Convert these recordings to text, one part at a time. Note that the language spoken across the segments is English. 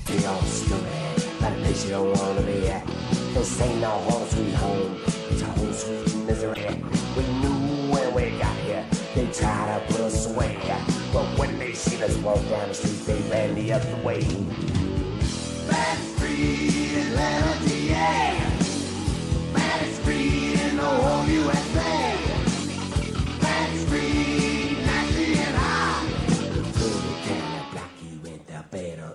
They all stupid, but a place you don't wanna be at. This ain't no home sweet home, it's a home sweet misery. We knew when we got here, they tried to put us away. But when they seen us walk down the street, they ran the other way. Bad Street, Atlanta, DA. Bad Street in the whole USA. Bad Street, nasty and hot. The further down the block you went, the better it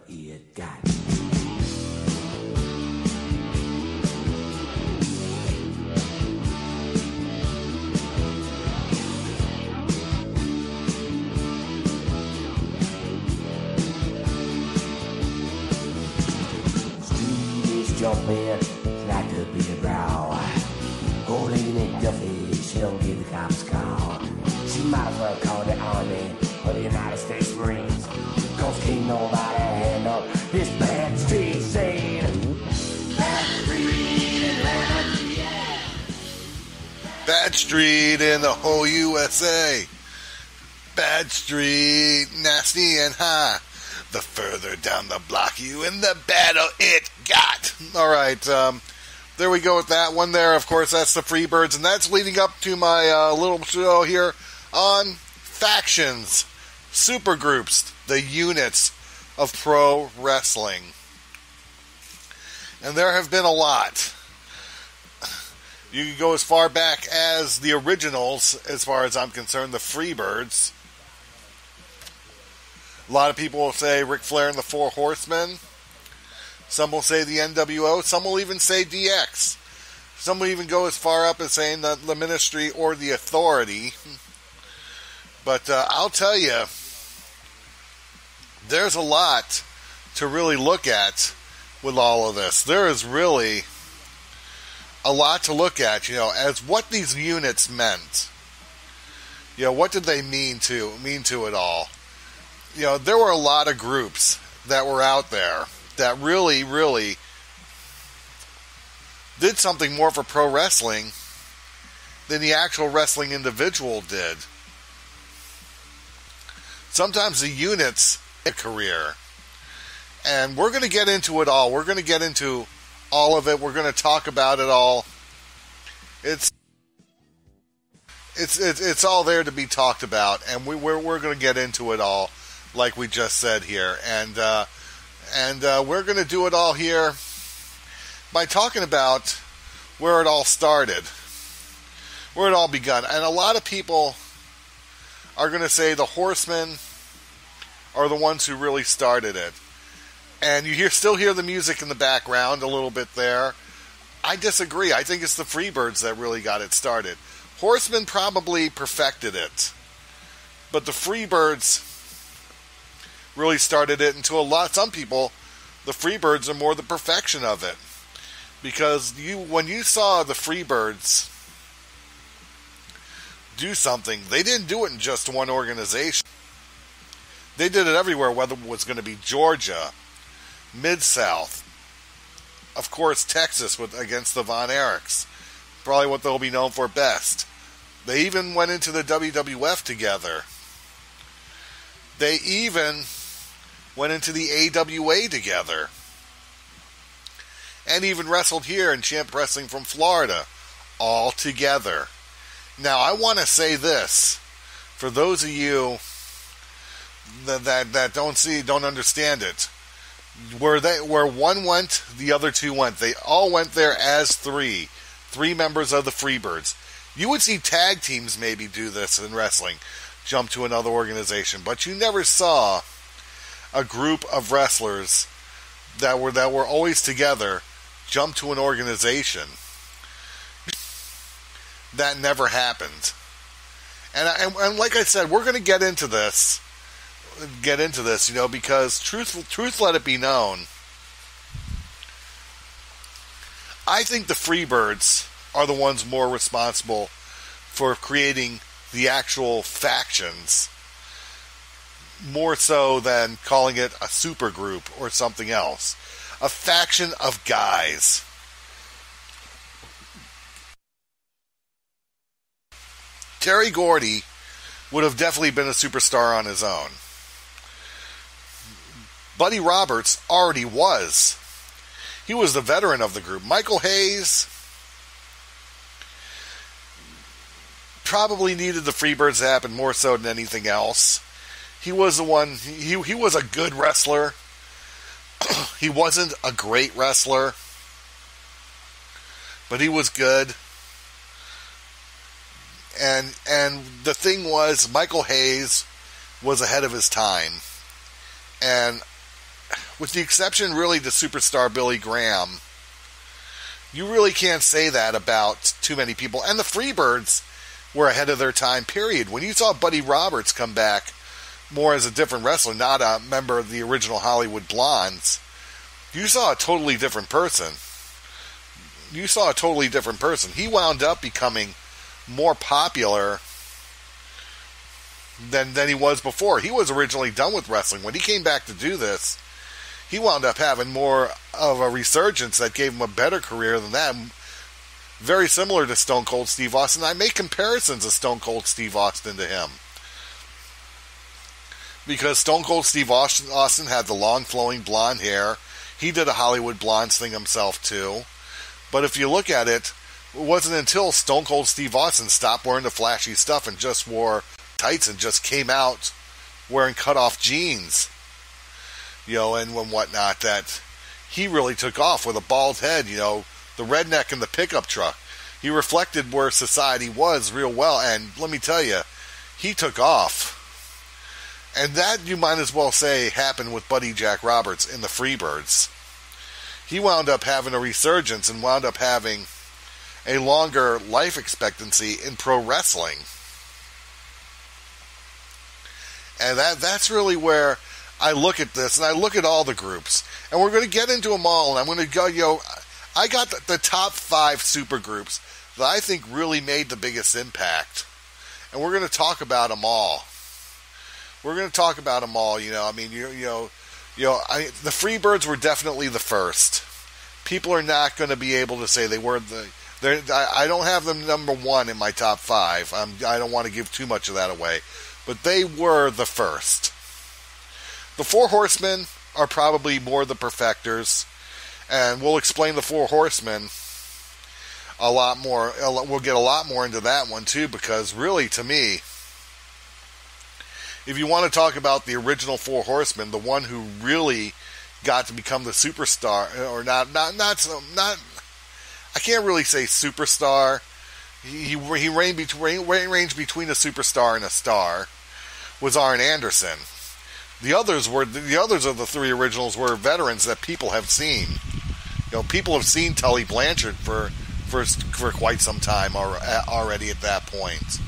got. Jumping like to be a brow. Old lady McDuffie, she don't give the cops a call. She might as well call the Army or the United States Marines. Cause can't nobody handle this bad street scene. Bad street, Atlanta, yeah. Bad Street in the whole USA. Bad Street, nasty and high. The further down the block you in, the better it got. All right, there we go with that one there. Of course, that's the Freebirds, and that's leading up to my little show here on factions, supergroups, the units of pro wrestling. And there have been a lot. You can go as far back as the originals, as far as I'm concerned, the Freebirds. A lot of people will say Ric Flair and the Four Horsemen. Some will say the NWO. Some will even say DX. Some will even go as far up as saying the Ministry or the Authority. But I'll tell you, there's a lot to really look at with all of this. There is really a lot to look at, as what these units meant. What did they mean to it all? There were a lot of groups that were out there that really, really did something more for pro wrestling than the actual wrestling individual did. Sometimes the units a career. And we're going to get into it all. We're going to get into all of it. We're going to talk about it all. It's all there to be talked about, and we're going to get into it all. Like we just said here, and we're going to do it all here by talking about where it all started, where it all begun. And a lot of people are going to say the Horsemen are the ones who really started it. And you still hear the music in the background a little bit there. I disagree. I think it's the Freebirds that really got it started. Horsemen probably perfected it, but the Freebirds really started it. And to some people, the Freebirds are more the perfection of it, because when you saw the Freebirds do something, they didn't do it in just one organization. They did it everywhere, whether it was going to be Georgia, Mid-South, of course Texas against the Von Erichs, probably what they'll be known for best. They even went into the WWF together. They even went into the AWA together. And even wrestled here in Champ Wrestling from Florida. All together. Now, I want to say this. For those of you that don't understand it. Where one went, the other two went. They all went there as three members of the Freebirds. You would see tag teams maybe do this in wrestling. Jump to another organization. But you never saw a group of wrestlers that were always together jump to an organization. That never happened. And like I said, we're going to get into this, because truth let it be known. I think the Freebirds are the ones more responsible for creating the actual factions, more so than calling it a supergroup or something else. A faction of guys. Terry Gordy would have definitely been a superstar on his own. Buddy Roberts already was. He was the veteran of the group. Michael Hayes probably needed the Freebirds to happen more so than anything else. He was the one, he was a good wrestler. He wasn't a great wrestler, but he was good. And the thing was, Michael Hayes was ahead of his time. And with the exception really to superstar Billy Graham, you really can't say that about too many people. And the Freebirds were ahead of their time, period. When you saw Buddy Roberts come back more as a different wrestler, not a member of the original Hollywood Blondes, you saw a totally different person. He wound up becoming more popular than he was before. He was originally done with wrestling. When he came back to do this, he wound up having more of a resurgence that gave him a better career than that. Very similar to Stone Cold Steve Austin. I make comparisons of Stone Cold Steve Austin to him, because Stone Cold Steve Austin had the long flowing blonde hair. He did a Hollywood Blondes thing himself too. But if you look at it, it wasn't until Stone Cold Steve Austin stopped wearing the flashy stuff and just wore tights and just came out wearing cut-off jeans, and whatnot, that he really took off with a bald head, the redneck in the pickup truck. He reflected where society was real well, and let me tell you, he took off. And that, you might as well say, happened with Buddy Jack Roberts in the Freebirds. He wound up having a resurgence and wound up having a longer life expectancy in pro wrestling. And that's really where I look at this, and I look at all the groups. And we're going to get into them all, and I'm going to go, I got the top 5 super groups that I think really made the biggest impact. And we're going to talk about them all. The Freebirds were definitely the first. People are not going to be able to say they were I don't have them number 1 in my top 5. I don't want to give too much of that away. But they were the first. The Four Horsemen are probably more the perfecters. And we'll explain the Four Horsemen a lot more. We'll get a lot more into that one too, because really, to me, if you want to talk about the original Four Horsemen, the one who really got to become the superstar, or not, I can't really say superstar. He ranged between a superstar and a star, was Arn Anderson. The others of the 3 originals were veterans that people have seen. People have seen Tully Blanchard for quite some time already at that point.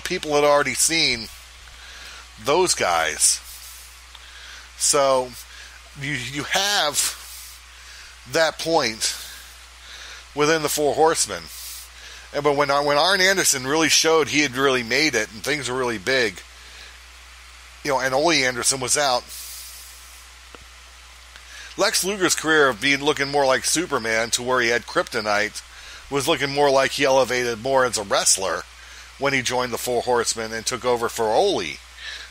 People had already seen those guys. So you have that point within the Four Horsemen. But when Arn Anderson really showed he had really made it and things were really big, and Ole Anderson was out, Lex Luger's career of looking more like Superman to where he had kryptonite was looking more like he elevated more as a wrestler when he joined the Four Horsemen and took over for Ole.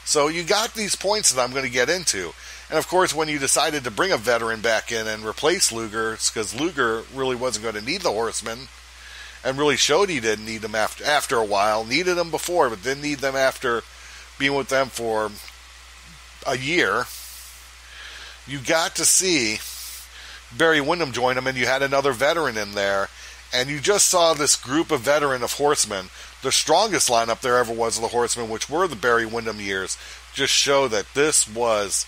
So you got these points that I'm going to get into. And of course, when you decided to bring a veteran back in and replace Luger, because Luger really wasn't going to need the Horsemen, and really showed he didn't need them after a while, needed them before, but didn't need them after being with them for a year, you got to see Barry Windham join them, and you had another veteran in there, and you just saw this group of veteran of Horsemen. The strongest lineup there ever was of the Horsemen, which were the Barry Windham years, just show that this was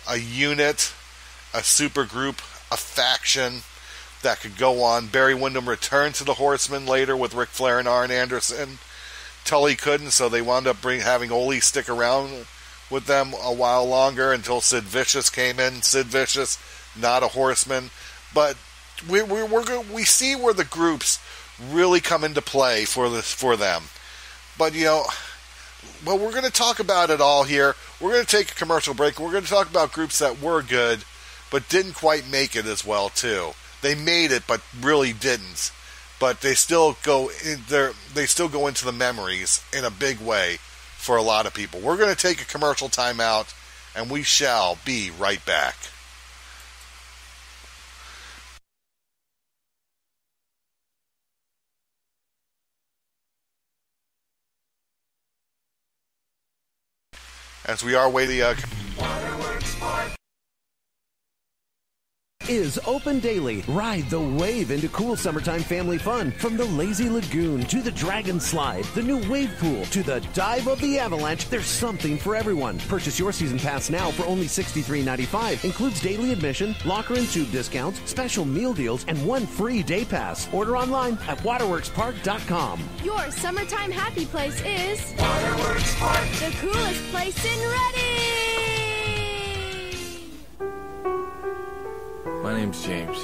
a unit, a super group, a faction that could go on. Barry Windham returned to the Horsemen later with Ric Flair and Arn Anderson. Tully couldn't, so they wound up having Ole stick around with them a while longer until Sid Vicious came in. Sid Vicious, not a Horseman, but we see where the groups really come into play for them. But we're going to talk about it all here. We're going to take a commercial break. We're going to talk about groups that were good, but didn't quite make it as well too. They made it, but really didn't. But they still go into the memories in a big way for a lot of people. We're going to take a commercial timeout, and we shall be right back. As we are waiting, is open daily. Ride the wave into cool summertime family fun. From the Lazy Lagoon to the Dragon Slide, the new wave pool to the Dive of the Avalanche, there's something for everyone. Purchase your season pass now for only $63.95. Includes daily admission, locker and tube discounts, special meal deals, and one free day pass. Order online at waterworkspark.com. Your summertime happy place is Waterworks Park, the coolest place in Reading. My name's James.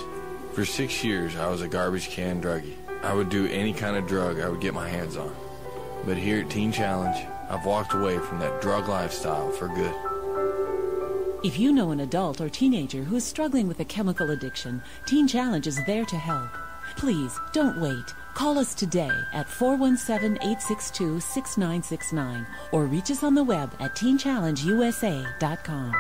For 6 years, I was a garbage can druggie. I would do any kind of drug I would get my hands on. But here at Teen Challenge, I've walked away from that drug lifestyle for good. If you know an adult or teenager who is struggling with a chemical addiction, Teen Challenge is there to help. Please, don't wait. Call us today at 417-862-6969 or reach us on the web at teenchallengeusa.com.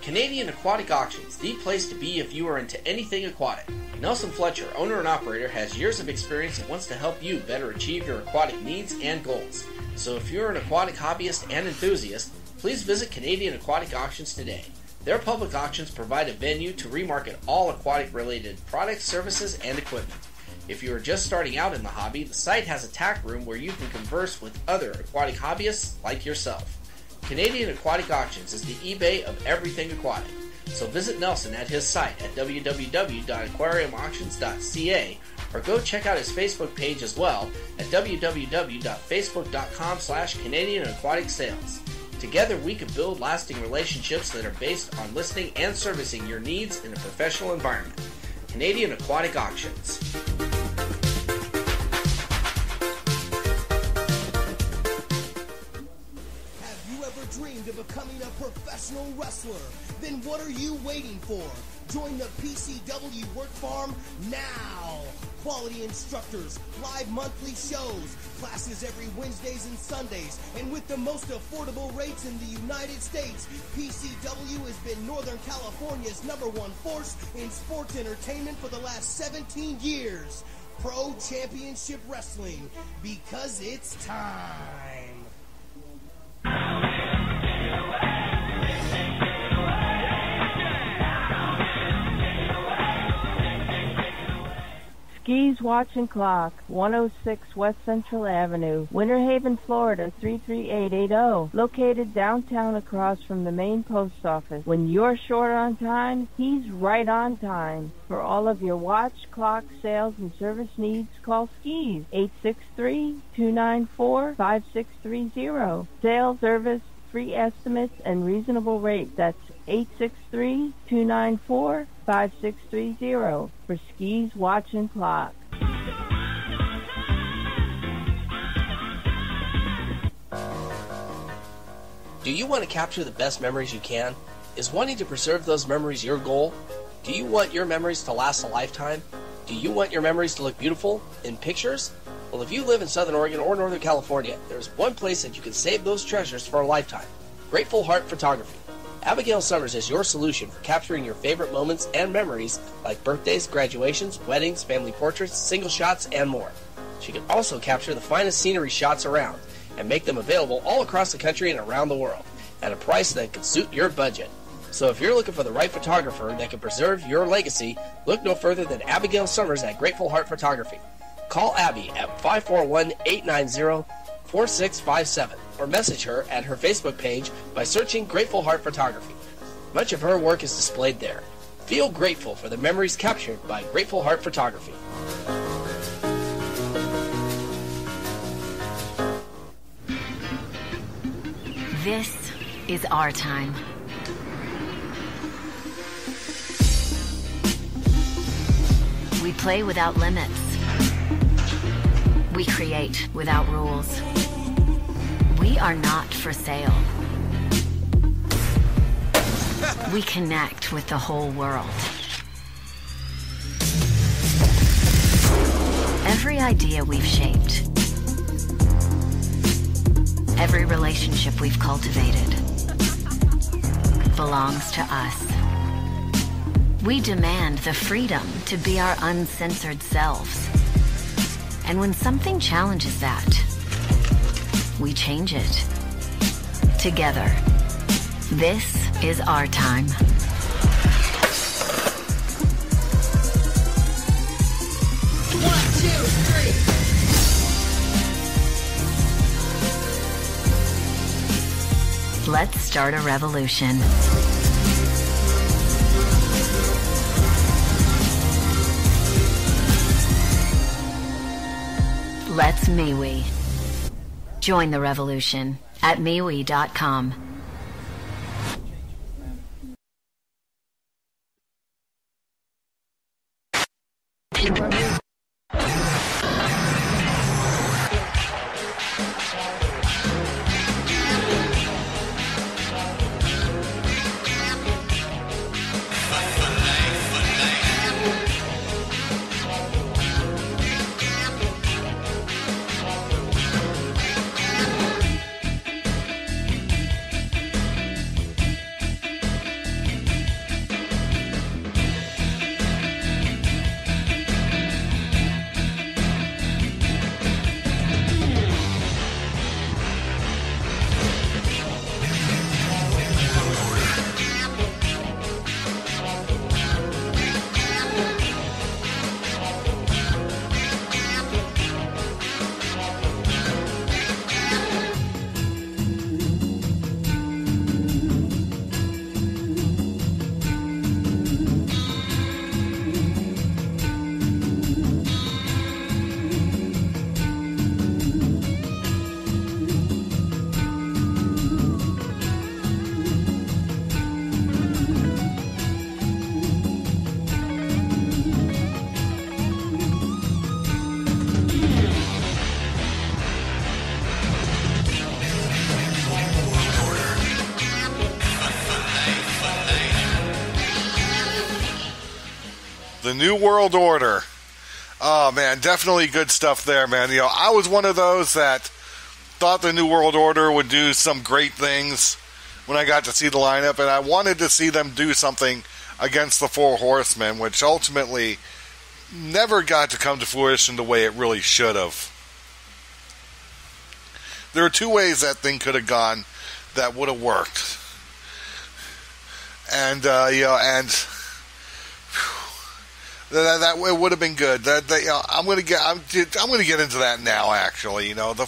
Canadian Aquatic Auctions, the place to be if you are into anything aquatic. Nelson Fletcher, owner and operator, has years of experience and wants to help you better achieve your aquatic needs and goals. So if you're an aquatic hobbyist and enthusiast, please visit Canadian Aquatic Auctions today. Their public auctions provide a venue to remarket all aquatic-related products, services, and equipment. If you are just starting out in the hobby, the site has a tack room where you can converse with other aquatic hobbyists like yourself. Canadian Aquatic Auctions is the eBay of everything aquatic. So visit Nelson at his site at www.aquariumauctions.ca or go check out his Facebook page as well at www.facebook.com/Canadian Aquatic Sales. Together we can build lasting relationships that are based on listening and servicing your needs in a professional environment. Canadian Aquatic Auctions. Dreamed of becoming a professional wrestler? Then what are you waiting for? Join the PCW Work Farm now! Quality instructors, live monthly shows, classes every Wednesdays and Sundays, and with the most affordable rates in the United States, PCW has been Northern California's #1 force in sports entertainment for the last 17 years. Pro Championship Wrestling, because it's time. Skis Watch and Clock, 106 West Central Avenue, Winter Haven, Florida, 33880. Located downtown across from the main post office. When you're short on time, he's right on time. For all of your watch, clock, sales, and service needs, call Skis, 863-294-5630. Sales, service, free estimates, and reasonable rate. That's 863-294-5630 for Skis Watch and Clock. Do you want to capture the best memories you can? Is wanting to preserve those memories your goal? Do you want your memories to last a lifetime? Do you want your memories to look beautiful in pictures? Well, if you live in Southern Oregon or Northern California, there's one place that you can save those treasures for a lifetime. Grateful Heart Photography. Abigail Summers is your solution for capturing your favorite moments and memories like birthdays, graduations, weddings, family portraits, single shots, and more. She can also capture the finest scenery shots around and make them available all across the country and around the world at a price that can suit your budget. So if you're looking for the right photographer that can preserve your legacy, look no further than Abigail Summers at Grateful Heart Photography. Call Abby at 541-890-4657 or message her at her Facebook page by searching Grateful Heart Photography. Much of her work is displayed there. Feel grateful for the memories captured by Grateful Heart Photography. This is our time. We play without limits. We create without rules. We are not for sale. We connect with the whole world. Every idea we've shaped, Every relationship we've cultivated belongs to us. We demand the freedom to be our uncensored selves. And when something challenges that, we change it. Together. This is our time. One, two, three. Let's start a revolution. Let's MeWe. Join the revolution at MeWe.com. The New World Order. Oh, man, definitely good stuff there, man. You know, I was one of those that thought the New World Order would do some great things when I got to see the lineup, and I wanted to see them do something against the Four Horsemen, which ultimately never got to come to fruition the way it really should have. There are two ways that thing could have gone that would have worked. And, that it would have been good. I'm going to get into that now. Actually, you know, the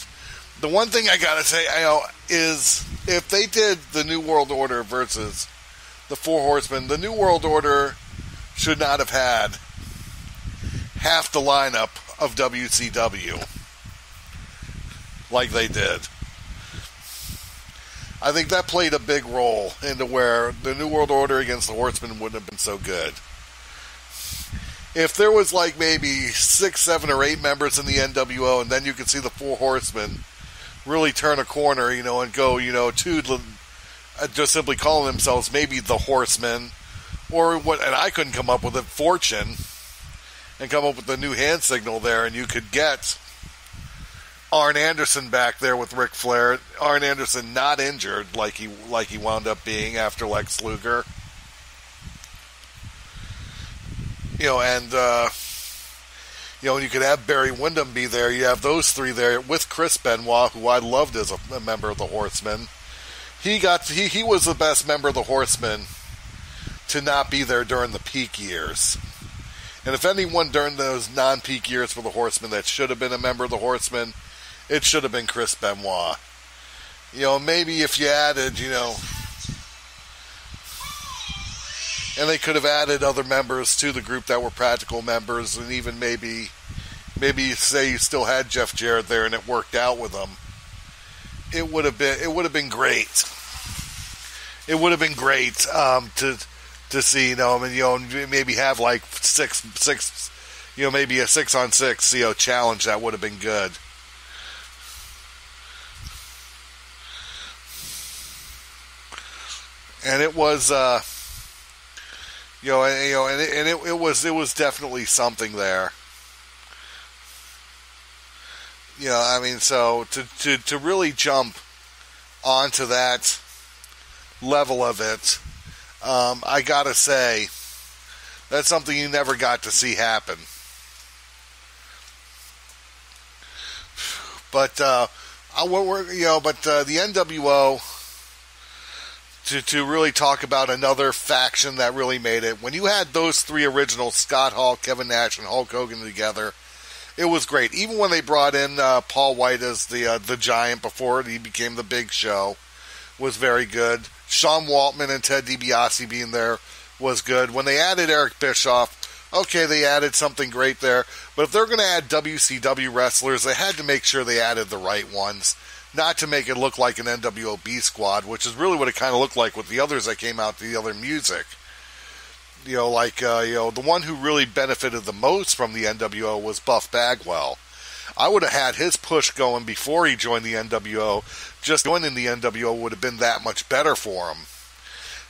one thing I got to say, you know, is if they did the New World Order versus the Four Horsemen, the New World Order should not have had half the lineup of WCW like they did. I think that played a big role into where the New World Order against the Horsemen wouldn't have been so good. If there was like maybe 6, 7, or 8 members in the NWO, and then you could see the Four Horsemen really turn a corner, you know, and go, you know, to just simply calling themselves maybe the Horsemen, or what, and I couldn't come up with a Fortune, and come up with the new hand signal there, and you could get Arn Anderson back there with Ric Flair. Arn Anderson not injured like he wound up being after Lex Luger. You know, and you know, you could have Barry Windham be there. You have those three there with Chris Benoit, who I loved as a member of the Horsemen. He was the best member of the Horsemen to not be there during the peak years. And if anyone during those non-peak years for the Horsemen that should have been a member of the Horsemen, it should have been Chris Benoit. You know, maybe if you added, you know, and they could have added other members to the group that were practical members, and even maybe say you still had Jeff Jarrett there and it worked out with them. It would have been great. It would have been great to see, you know, I mean, you know, maybe have like six, you know, maybe a 6-on-6, you know, challenge. That would have been good. And it was, it was definitely something there. You know, I mean, so to really jump onto that level of it, I gotta say, that's something you never got to see happen. But the NWO, to really talk about another faction that really made it, when you had those three originals, Scott Hall, Kevin Nash, and Hulk Hogan together, it was great. Even when they brought in Paul White as the Giant before he became the Big Show, was very good. Sean Waltman and Ted DiBiase being there was good. When they added Eric Bischoff, okay, they added something great there. But if they're going to add WCW wrestlers, they had to make sure they added the right ones. Not to make it look like an NWO B squad, which is really what it kind of looked like with the others that came out to the other music. The one who really benefited the most from the NWO was Buff Bagwell. I would have had his push going before he joined the NWO. Just joining the NWO would have been that much better for him.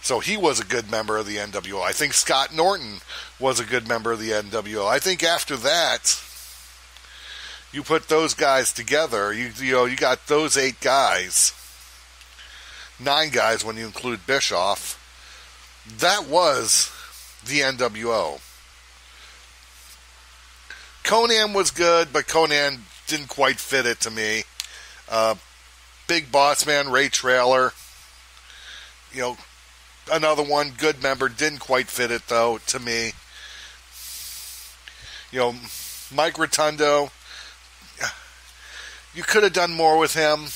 So he was a good member of the NWO. I think Scott Norton was a good member of the NWO. I think after that, you put those guys together, you got those 8 guys, 9 guys when you include Bischoff. That was the NWO. Conan was good, but Conan didn't quite fit it to me. Big Boss Man, Ray Traylor, another one, good member, didn't quite fit it though to me. Mike Rotundo, you could have done more with him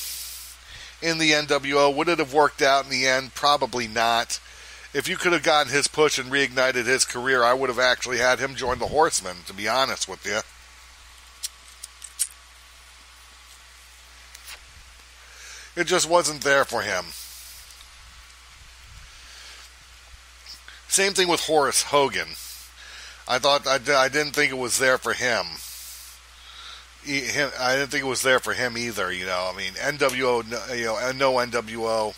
in the NWO. Would it have worked out in the end? Probably not. If you could have gotten his push and reignited his career, I would have actually had him join the Horsemen, to be honest with you. It just wasn't there for him. Same thing with Horace Hogan. I didn't think it was there for him. I didn't think it was there for him either. NWO, no NWO.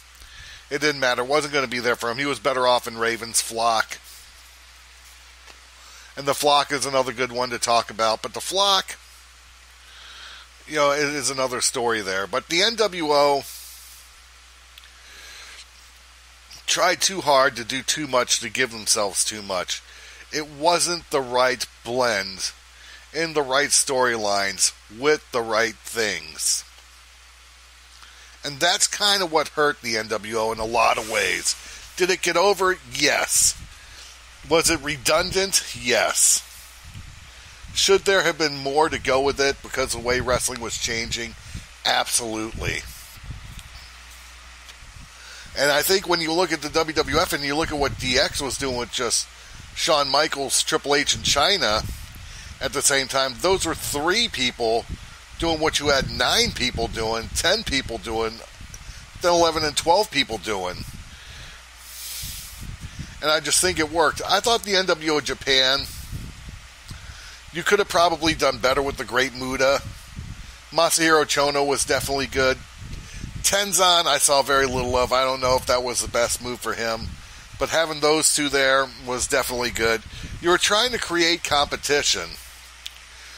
It didn't matter. It wasn't going to be there for him. He was better off in Raven's Flock. And the Flock is another good one to talk about. But the Flock, it is another story there. But the NWO tried too hard to do too much, to give themselves too much. It wasn't the right blend in the right storylines with the right things. And that's kind of what hurt the NWO in a lot of ways. Did it get over? Yes. Was it redundant? Yes. Should there have been more to go with it because of the way wrestling was changing? Absolutely. And I think when you look at the WWF and you look at what DX was doing with just Shawn Michaels, Triple H, and Chyna at the same time, those were 3 people doing what you had 9 people doing, 10 people doing, then 11 and 12 people doing. And I just think it worked. I thought the NWO Japan, you could have probably done better with the Great Muta. Masahiro Chono was definitely good. Tenzan, I saw very little of. I don't know if that was the best move for him. But having those 2 there was definitely good. You were trying to create competition,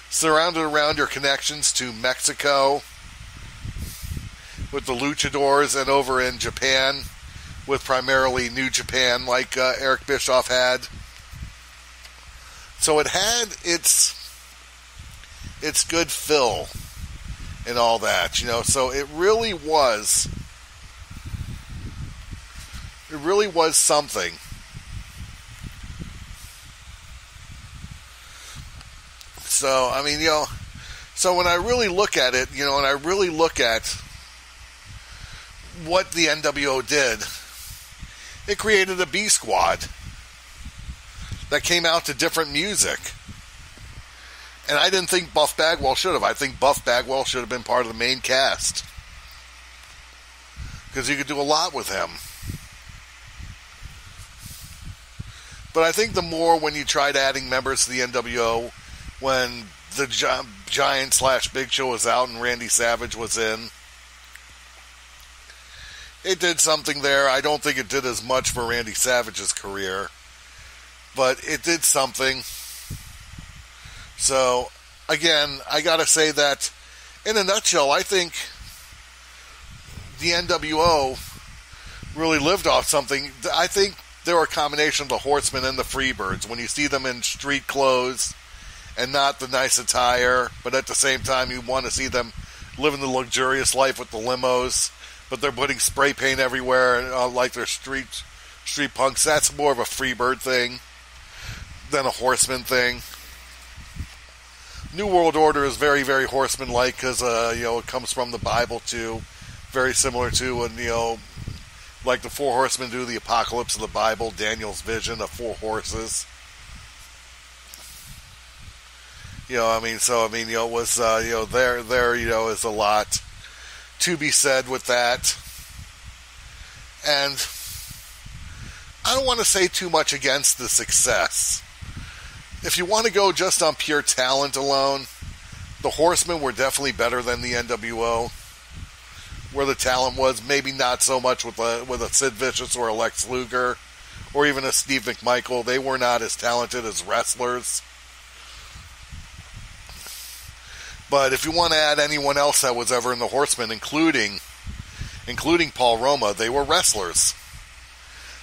surrounded around your connections to Mexico with the Luchadors, and over in Japan with primarily New Japan, like Eric Bischoff had. So it had its good fill and all that, So it really was something. So, so when I really look at it, and I really look at what the NWO did, it created a B squad that came out to different music. And I didn't think Buff Bagwell should have. I think Buff Bagwell should have been part of the main cast, because you could do a lot with him. But I think the more when you tried adding members to the NWO, when the Giant / Big Show was out and Randy Savage was in, it did something there. I don't think it did as much for Randy Savage's career, but it did something. So, again, I gotta say that, in a nutshell, I think the NWO really lived off something. I think they were a combination of the Horsemen and the Freebirds. When you see them in street clothes and not the nice attire, but at the same time you want to see them living the luxurious life with the limos, but they're putting spray paint everywhere like they're street punks. That's more of a Freebird thing than a Horseman thing. New World Order is very, very Horseman-like because it comes from the Bible too, very similar to like the four horsemen do the apocalypse of the Bible, Daniel's vision of four horses. It was there is a lot to be said with that, and I don't want to say too much against the success. If you want to go just on pure talent alone, the Horsemen were definitely better than the NWO. Where the talent was, maybe not so much with a Sid Vicious or a Lex Luger, or even a Steve McMichael. They were not as talented as wrestlers. But if you want to add anyone else that was ever in the Horsemen, including Paul Roma, they were wrestlers.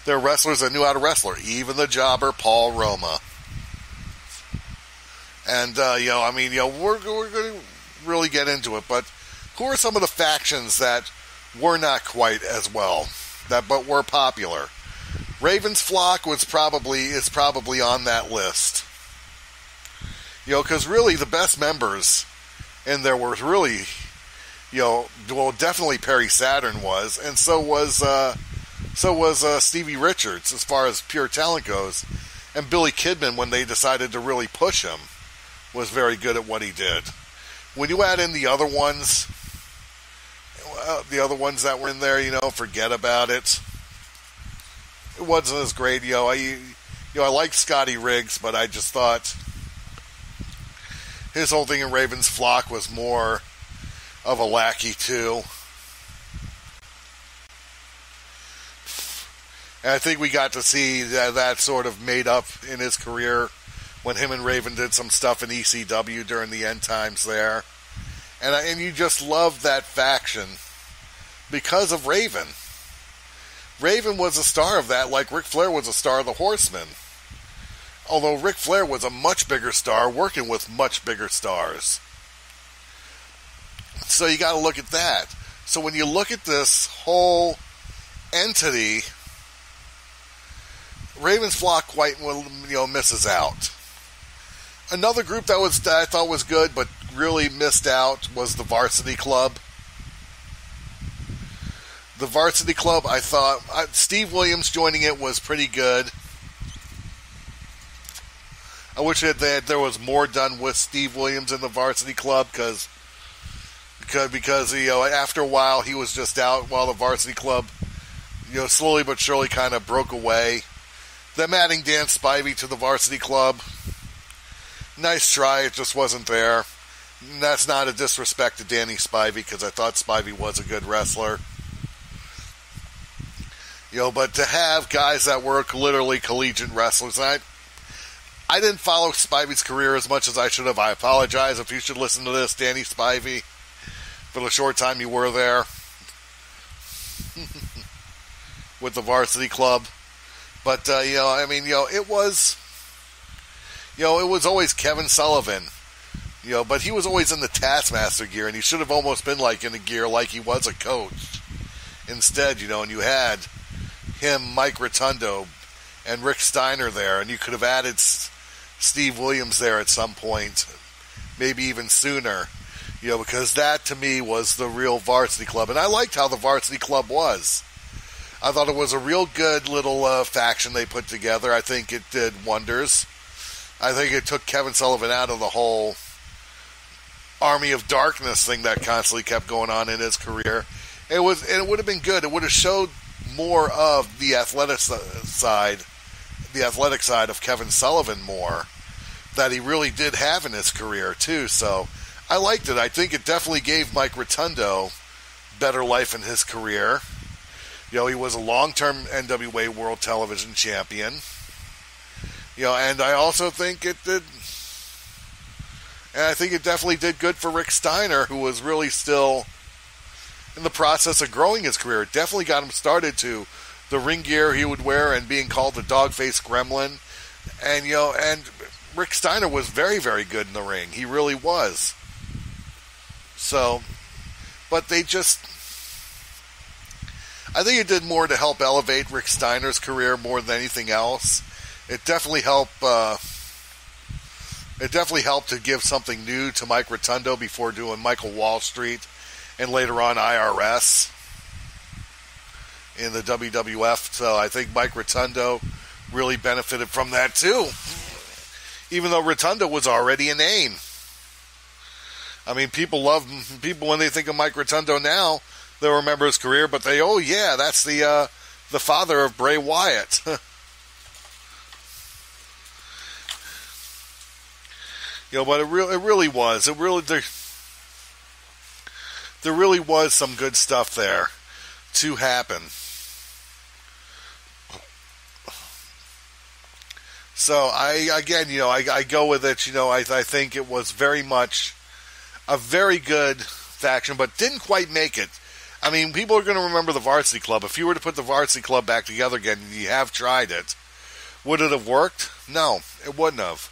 They were wrestlers that knew how to wrestle. Even the jobber Paul Roma. And we're going to really get into it, but who are some of the factions that were not quite as well, but were popular? Raven's Flock is probably on that list. Because really the best members in there were really, definitely Perry Saturn was, and so was Stevie Richards as far as pure talent goes, and Billy Kidman, when they decided to really push him, was very good at what he did. When you add in the other ones that were in there, forget about it. It wasn't as great, I liked Scotty Riggs, but I just thought his whole thing in Raven's Flock was more of a lackey too. And I think we got to see that sort of made up in his career when him and Raven did some stuff in ECW during the end times there. And you just loved that faction because of Raven. Raven was a star of that, like Ric Flair was a star of the Horsemen. Although Ric Flair was a much bigger star, working with much bigger stars. So you got to look at that. So when you look at this whole entity, Raven's Flock quite misses out. Another group that I thought was good, but really missed out, was the Varsity Club. The Varsity Club, I thought, Steve Williams joining it was pretty good. I wish that there was more done with Steve Williams in the Varsity Club, because after a while he was just out while the Varsity Club, slowly but surely kind of broke away. Them adding Dan Spivey to the Varsity Club, nice try, it just wasn't there. And that's not a disrespect to Danny Spivey, because I thought Spivey was a good wrestler. But to have guys that were literally collegiate wrestlers, I didn't follow Spivey's career as much as I should have. I apologize if you should listen to this, Danny Spivey, for the short time you were there with the Varsity Club. But, it was always Kevin Sullivan, but he was always in the Taskmaster gear, and he should have almost been in the gear like he was a coach instead, and you had him, Mike Rotundo, and Rick Steiner there, and you could have added Steve Williams there at some point, maybe even sooner, because that to me was the real Varsity Club, and I liked how the Varsity Club was. I thought it was a real good little faction they put together. I think it did wonders. I think it took Kevin Sullivan out of the whole Army of Darkness thing that constantly kept going on in his career. It would have been good. It would have showed more of the athletic side of Kevin Sullivan more that he really did have in his career too. So I liked it. I think it definitely gave Mike Rotundo better life in his career. He was a long-term NWA World Television Champion. And I also think it did. And I think it definitely did good for Rick Steiner, who was really still in the process of growing his career. It definitely got him started to the ring gear he would wear and being called the dog-faced gremlin. And, and Rick Steiner was very, very good in the ring. He really was. So, but they just, I think it did more to help elevate Rick Steiner's career more than anything else. It definitely helped to give something new to Mike Rotundo before doing Michael Wall Street and later on IRS in the WWF. So I think Mike Rotundo really benefited from that too. Even though Rotundo was already a name. I mean, people when they think of Mike Rotundo now, they'll remember his career, but that's the father of Bray Wyatt. But it really was. There really was some good stuff there to happen. So I go with it. I think it was very much a very good faction, but didn't quite make it. I mean, people are going to remember the Varsity Club. If you were to put the Varsity Club back together again, you have tried it. Would it have worked? No, it wouldn't have.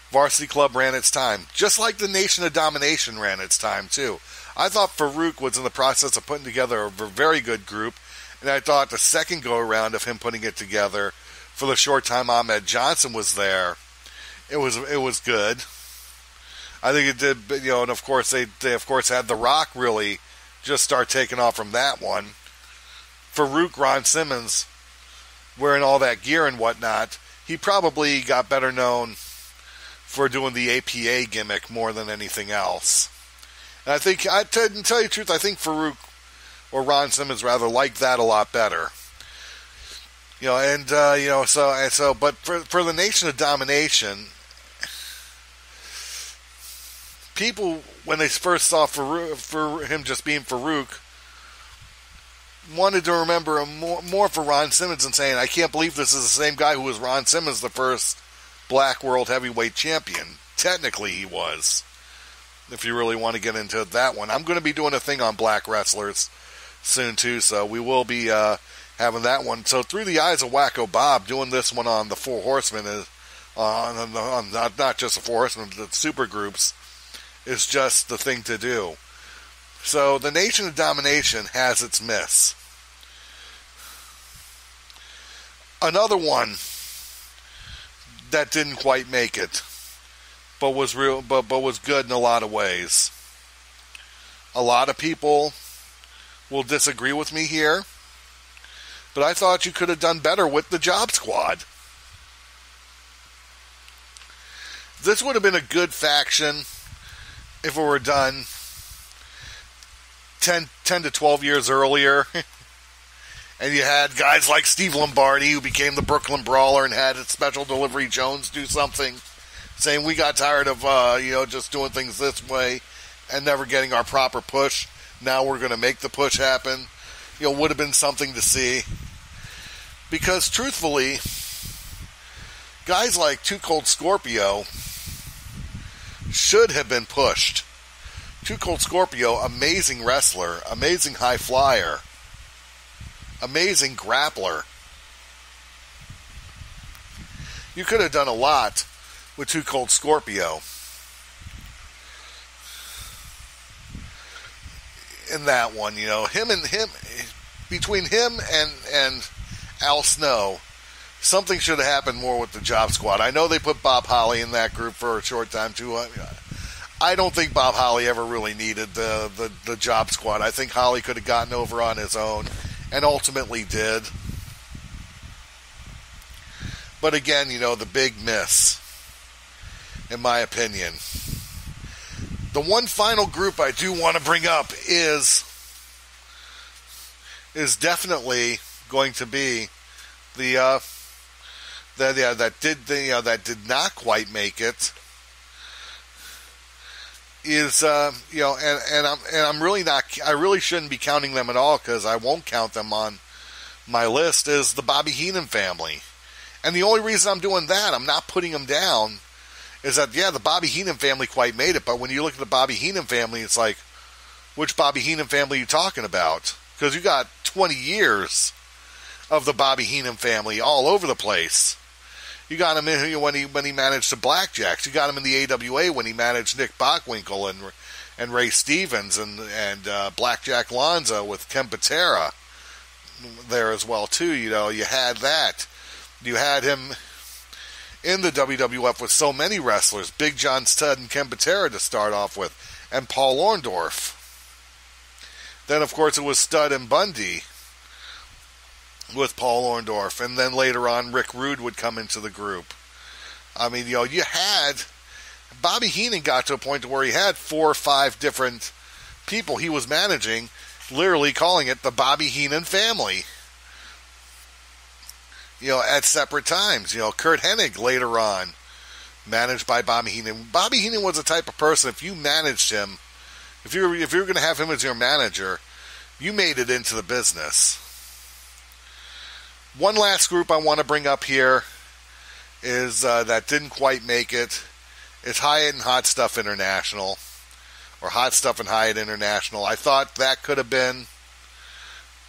Varsity Club ran its time, just like the Nation of Domination ran its time too. I thought Farouk was in the process of putting together a very good group, and I thought the second go-around of him putting it together, for the short time Ahmed Johnson was there, it was good. I think it did, and of course they had The Rock really just start taking off from that one. Farouk, Ron Simmons, wearing all that gear and whatnot, he probably got better known for doing the APA gimmick more than anything else. And I think, to tell you the truth, I think Farouk, or Ron Simmons rather, liked that a lot better. But for the Nation of Domination, people, when they first saw for him just being Farouk, wanted to remember him more for Ron Simmons and saying, I can't believe this is the same guy who was Ron Simmons, the first Black World Heavyweight Champion. Technically he was, if you really want to get into that one. I'm going to be doing a thing on black wrestlers soon too, so we will be having that one. So Through the Eyes of Wacko Bob, doing this one on the Four Horsemen, on not just the Four Horsemen, but the super groups, is just the thing to do. So the Nation of Domination has its miss. Another one that didn't quite make it, but was good in a lot of ways. A lot of people will disagree with me here, but I thought you could have done better with the Job Squad. This would have been a good faction if it were done 10 to 12 years earlier. And you had guys like Steve Lombardi, who became the Brooklyn Brawler, and had Special Delivery Jones do something, saying we got tired of just doing things this way and never getting our proper push. Now we're going to make the push happen. Would have been something to see. Because truthfully, guys like Too Cold Scorpio should have been pushed. Too Cold Scorpio, amazing wrestler, amazing high flyer, amazing grappler. You could have done a lot with Too Cold Scorpio in that one. Between him and Al Snow, something should have happened more with the Job Squad. I know they put Bob Holly in that group for a short time too. I don't think Bob Holly ever really needed the Job Squad. I think Holly could have gotten over on his own, and ultimately did. But again, the big miss, in my opinion. The one final group I do want to bring up is definitely going to be that did not quite make it. I'm really not. I really shouldn't be counting them at all, because I won't count them on my list. Is the Bobby Heenan family, and the only reason I'm doing that, I'm not putting them down, is that the Bobby Heenan family quite made it. But when you look at the Bobby Heenan family, it's like, which Bobby Heenan family you talking about, because you got 20 years of the Bobby Heenan family all over the place. You got him in when he managed the Blackjacks. You got him in the AWA when he managed Nick Bockwinkel and Ray Stevens and Blackjack Lanza with Ken Patera there as well too. You know, you had that. You had him in the WWF with so many wrestlers, Big John Studd and Ken Patera to start off with, and Paul Orndorff. Then of course it was Studd and Bundy with Paul Orndorff, and then later on Rick Rude would come into the group. I mean, you know, you had Bobby Heenan got to a point to where he had 4 or 5 different people he was managing, literally calling it the Bobby Heenan family. You know, at separate times. You know, Kurt Hennig later on, managed by Bobby Heenan. Bobby Heenan was the type of person, if you managed him, if you were going to have him as your manager, you made it into the business. One last group I want to bring up here is that didn't quite make it. It's Hyatt and Hot Stuff International, or Hot Stuff and Hyatt International. I thought that could have been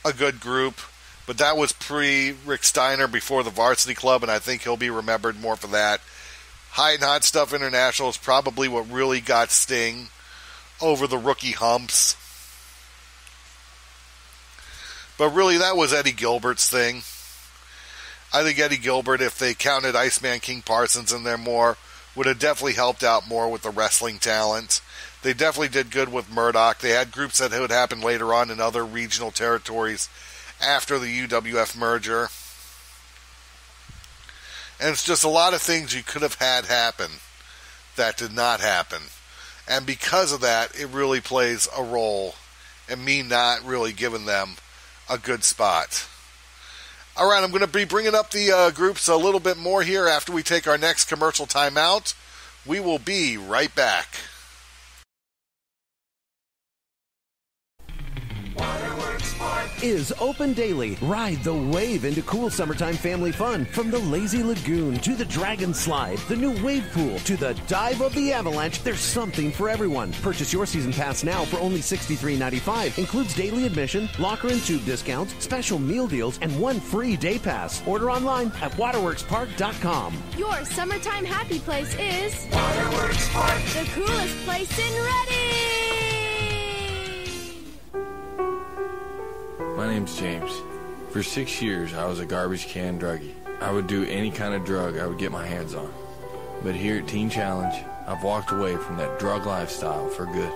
a good group, but that was pre-Rick Steiner, before the Varsity Club, and I think he'll be remembered more for that. Hyatt and Hot Stuff International is probably what really got Sting over the rookie humps. But really, that was Eddie Gilbert's thing. I think Eddie Gilbert, if they counted Iceman King Parsons in there more, would have definitely helped out more with the wrestling talent. They definitely did good with Murdoch. They had groups that would happen later on in other regional territories after the UWF merger. And it's just a lot of things you could have had happen that did not happen. And because of that, it really plays a role in me not really giving them a good spot. All right, I'm going to be bringing up the groups a little bit more here after we take our next commercial timeout. We will be right back. Is open daily. Ride the wave into cool summertime family fun. From the Lazy Lagoon to the Dragon Slide, the new wave pool to the Dive of the Avalanche, there's something for everyone. Purchase your season pass now for only $63.95. Includes daily admission, locker and tube discounts, special meal deals, and 1 free day pass. Order online at waterworkspark.com. Your summertime happy place is Waterworks Park, the coolest place in Reading. My name's James. For 6 years, I was a garbage can druggie. I would do any kind of drug I would get my hands on. But here at Teen Challenge, I've walked away from that drug lifestyle for good.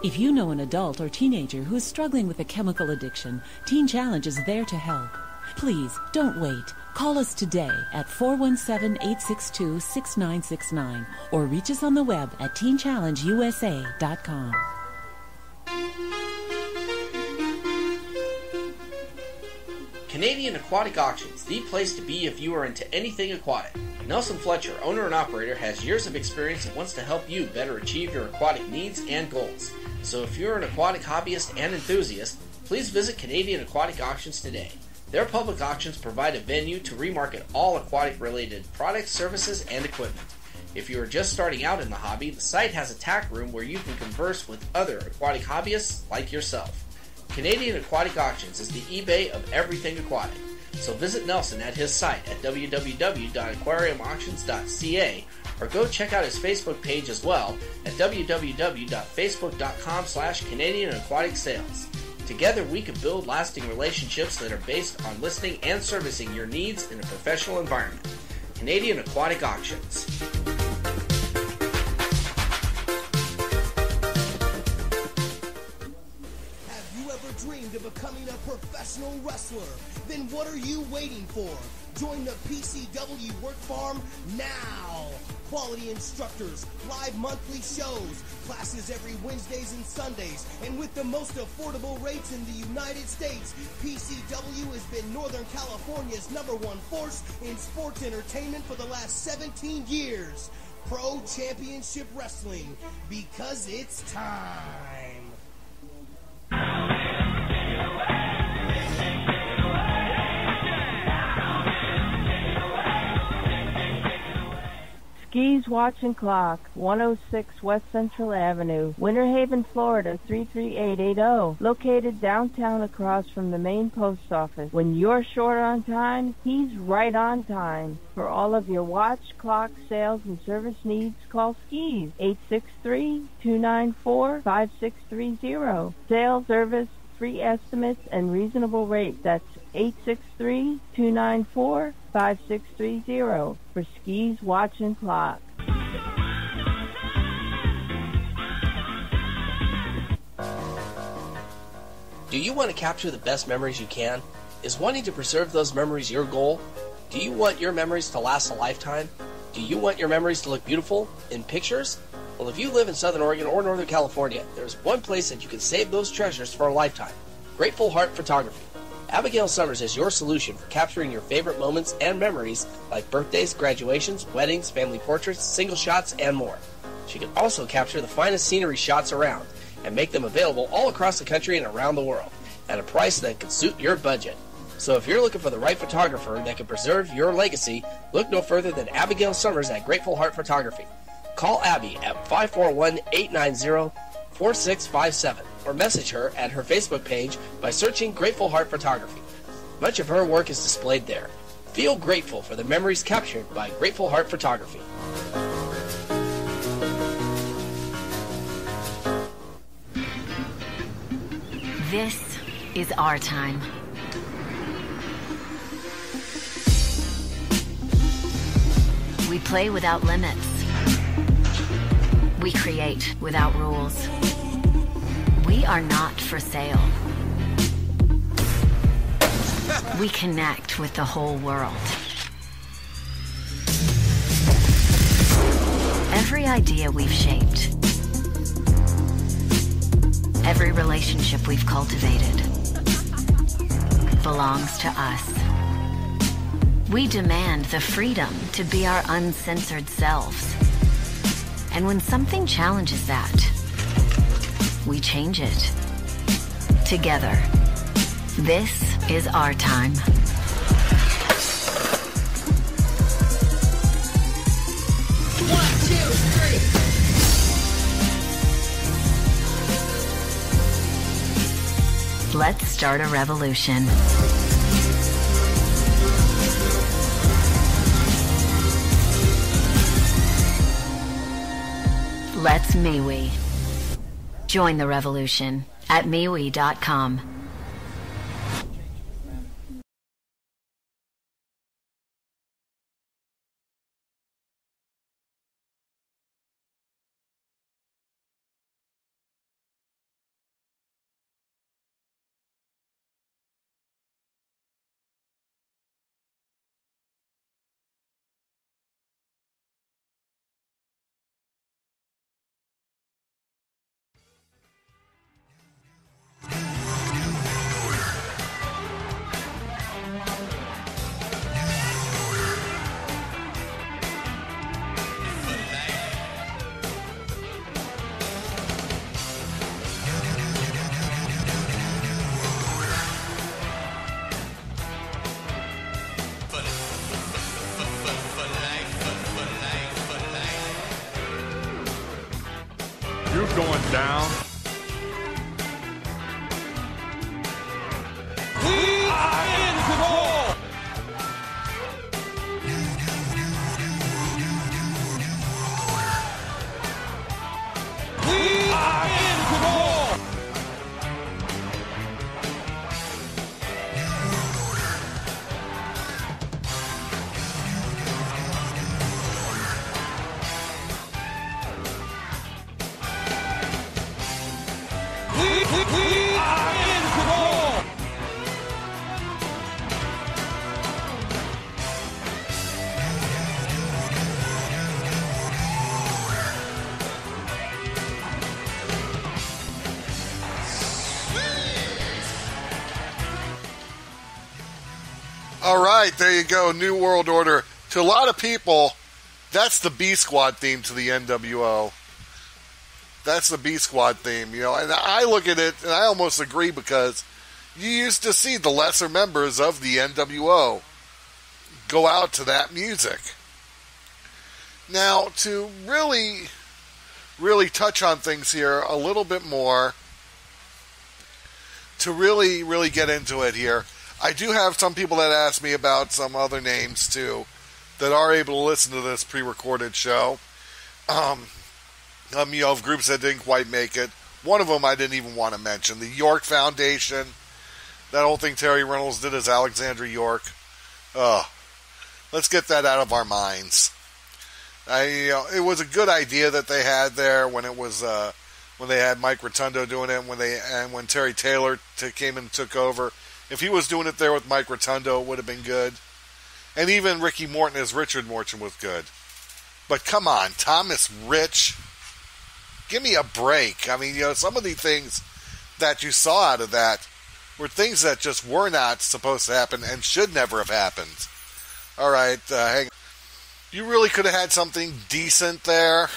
If you know an adult or teenager who is struggling with a chemical addiction, Teen Challenge is there to help. Please, don't wait. Call us today at 417-862-6969 or reach us on the web at teenchallengeusa.com. Canadian Aquatic Auctions, the place to be if you are into anything aquatic. Nelson Fletcher, owner and operator, has years of experience and wants to help you better achieve your aquatic needs and goals. So if you're an aquatic hobbyist and enthusiast, please visit Canadian Aquatic Auctions today. Their public auctions provide a venue to remarket all aquatic-related products, services, and equipment. If you are just starting out in the hobby, the site has a tack room where you can converse with other aquatic hobbyists like yourself. Canadian Aquatic Auctions is the eBay of everything aquatic. So visit Nelson at his site at www.aquariumauctions.ca or go check out his Facebook page as well at www.facebook.com/Canadian Aquatic Sales. Together we can build lasting relationships that are based on listening and servicing your needs in a professional environment. Canadian Aquatic Auctions. Dreamed of becoming a professional wrestler? Then what are you waiting for? Join the PCW Work Farm now. Quality instructors, live monthly shows, classes every Wednesdays and Sundays, and with the most affordable rates in the United States, PCW has been Northern California's #1 force in sports entertainment for the last 17 years. Pro Championship Wrestling, because it's time. Skis Watch and Clock, 106 West Central Avenue, Winter Haven, Florida, 33880. Located downtown across from the main post office. When you're short on time, he's right on time. For all of your watch, clock, sales, and service needs, call Skis, 863-294-5630. Sales, service, free estimates, and reasonable rate. That's 863-294-5630 for Skis Watch and Clock. Do you want to capture the best memories you can? Is wanting to preserve those memories your goal? Do you want your memories to last a lifetime? Do you want your memories to look beautiful in pictures? Well, if you live in Southern Oregon or Northern California, there's one place that you can save those treasures for a lifetime. Grateful Heart Photography. Abigail Summers is your solution for capturing your favorite moments and memories like birthdays, graduations, weddings, family portraits, single shots, and more. She can also capture the finest scenery shots around and make them available all across the country and around the world at a price that can suit your budget. So if you're looking for the right photographer that can preserve your legacy, look no further than Abigail Summers at Grateful Heart Photography. Call Abby at 541-890-4657 or message her at her Facebook page by searching Grateful Heart Photography. Much of her work is displayed there. Feel grateful for the memories captured by Grateful Heart Photography. This is our time. We play without limits. We create without rules. We are not for sale. We connect with the whole world. Every idea we've shaped, every relationship we've cultivated belongs to us. We demand the freedom to be our uncensored selves. And when something challenges that, we change it. Together. This is our time. One, two, three. Let's start a revolution. Let's MeWe. Join the revolution at MeWe.com. You're going down. We are in control. We are in control. We are in control. All right, there you go. New World Order. To a lot of people, that's the B Squad theme to the NWO. That's the B Squad theme, you know. And I look at it and I almost agree, because you used to see the lesser members of the NWO go out to that music. Now, to really touch on things here a little bit more, to really get into it here, I do have some people that ask me about some other names too that are able to listen to this pre-recorded show. Of groups that didn't quite make it. One of them I didn't even want to mention. The York Foundation. That whole thing Terry Reynolds did as Alexandra York. Let's get that out of our minds. It was a good idea that they had there when it was when they had Mike Rotundo doing it, when Terry Taylor came and took over. If he was doing it there with Mike Rotundo, it would have been good. And even Ricky Morton as Richard Morton was good. But come on, Thomas Rich, give me a break. I mean, some of the things that you saw out of that were things that just were not supposed to happen and should never have happened. All right, hang on. You really could have had something decent there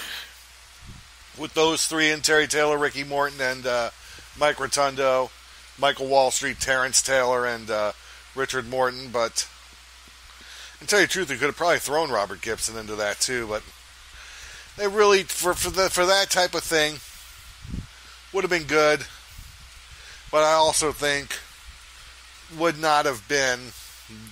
with those three and Terry Taylor, Ricky Morton, and Mike Rotundo, Michael Wall Street, Terrence Taylor, and Richard Morton. But to tell you the truth, you could have probably thrown Robert Gibson into that too. But they really, for that type of thing, would have been good. But I also think would not have been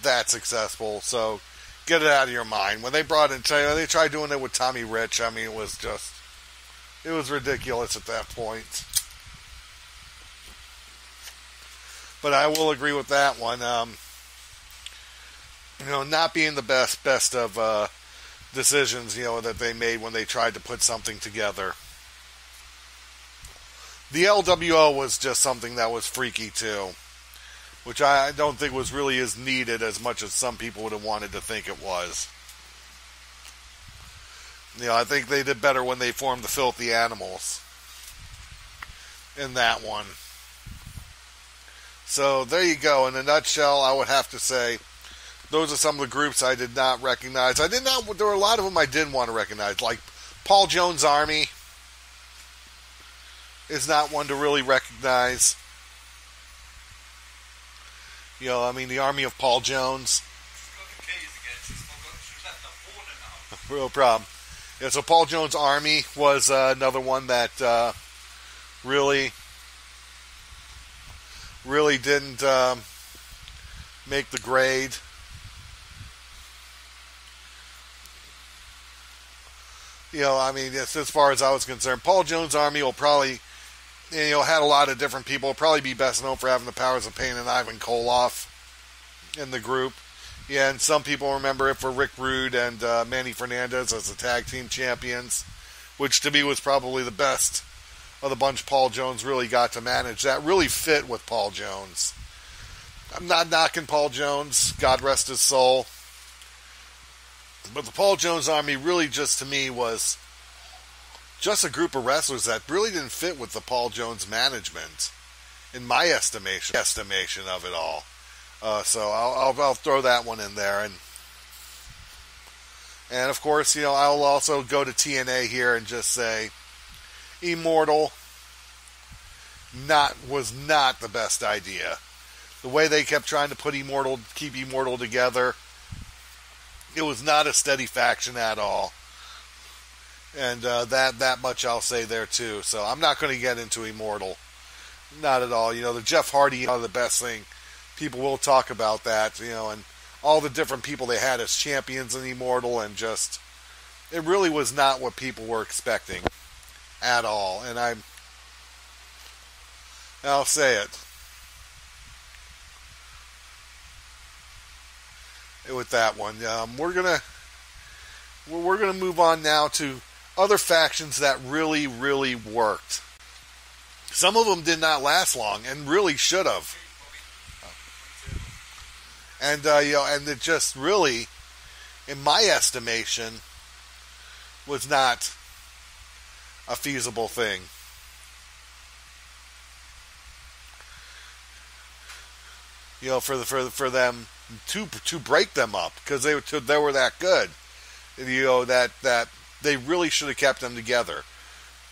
that successful. So get it out of your mind. When they brought in, they tried doing it with Tommy Rich. I mean, it was ridiculous at that point. But I will agree with that one. Not being the best of decisions, that they made when they tried to put something together. The LWO was just something that was freaky too, which I don't think was really as needed as much as some people would have wanted to think it was. I think they did better when they formed the Filthy Animals in that one. So there you go. In a nutshell, I would have to say those are some of the groups I did not recognize. There were a lot of them I didn't want to recognize, like Paul Jones Army is not one to really recognize. The Army of Paul Jones. Real problem. Yeah, so Paul Jones Army was another one that really didn't make the grade. As far as I was concerned, Paul Jones Army will probably, had a lot of different people. Will probably be best known for having the Powers of Pain and Ivan Koloff in the group. Yeah, and some people remember it for Rick Rude and Manny Fernandez as the tag team champions, which to me was probably the best of the bunch Paul Jones really got to manage. That really fit with Paul Jones. I'm not knocking Paul Jones, God rest his soul. But the Paul Jones Army really just, to me, was just a group of wrestlers that really didn't fit with the Paul Jones management, in my estimation of it all. So I'll throw that one in there. And of course, I'll also go to TNA here and just say Immortal was not the best idea. The way they kept trying to keep Immortal together, it was not a steady faction at all. And that much I'll say there too. So I'm not going to get into Immortal. Not at all. The Jeff Hardy, the best thing. People will talk about that, and all the different people they had as champions in Immortal, and just, it really was not what people were expecting at all. And I'll say it. With that one, we're gonna move on now to other factions that really worked. Some of them did not last long, and really should have. And and it just really, in my estimation, was not a feasible thing. For them to break them up, because they were that good. That they really should have kept them together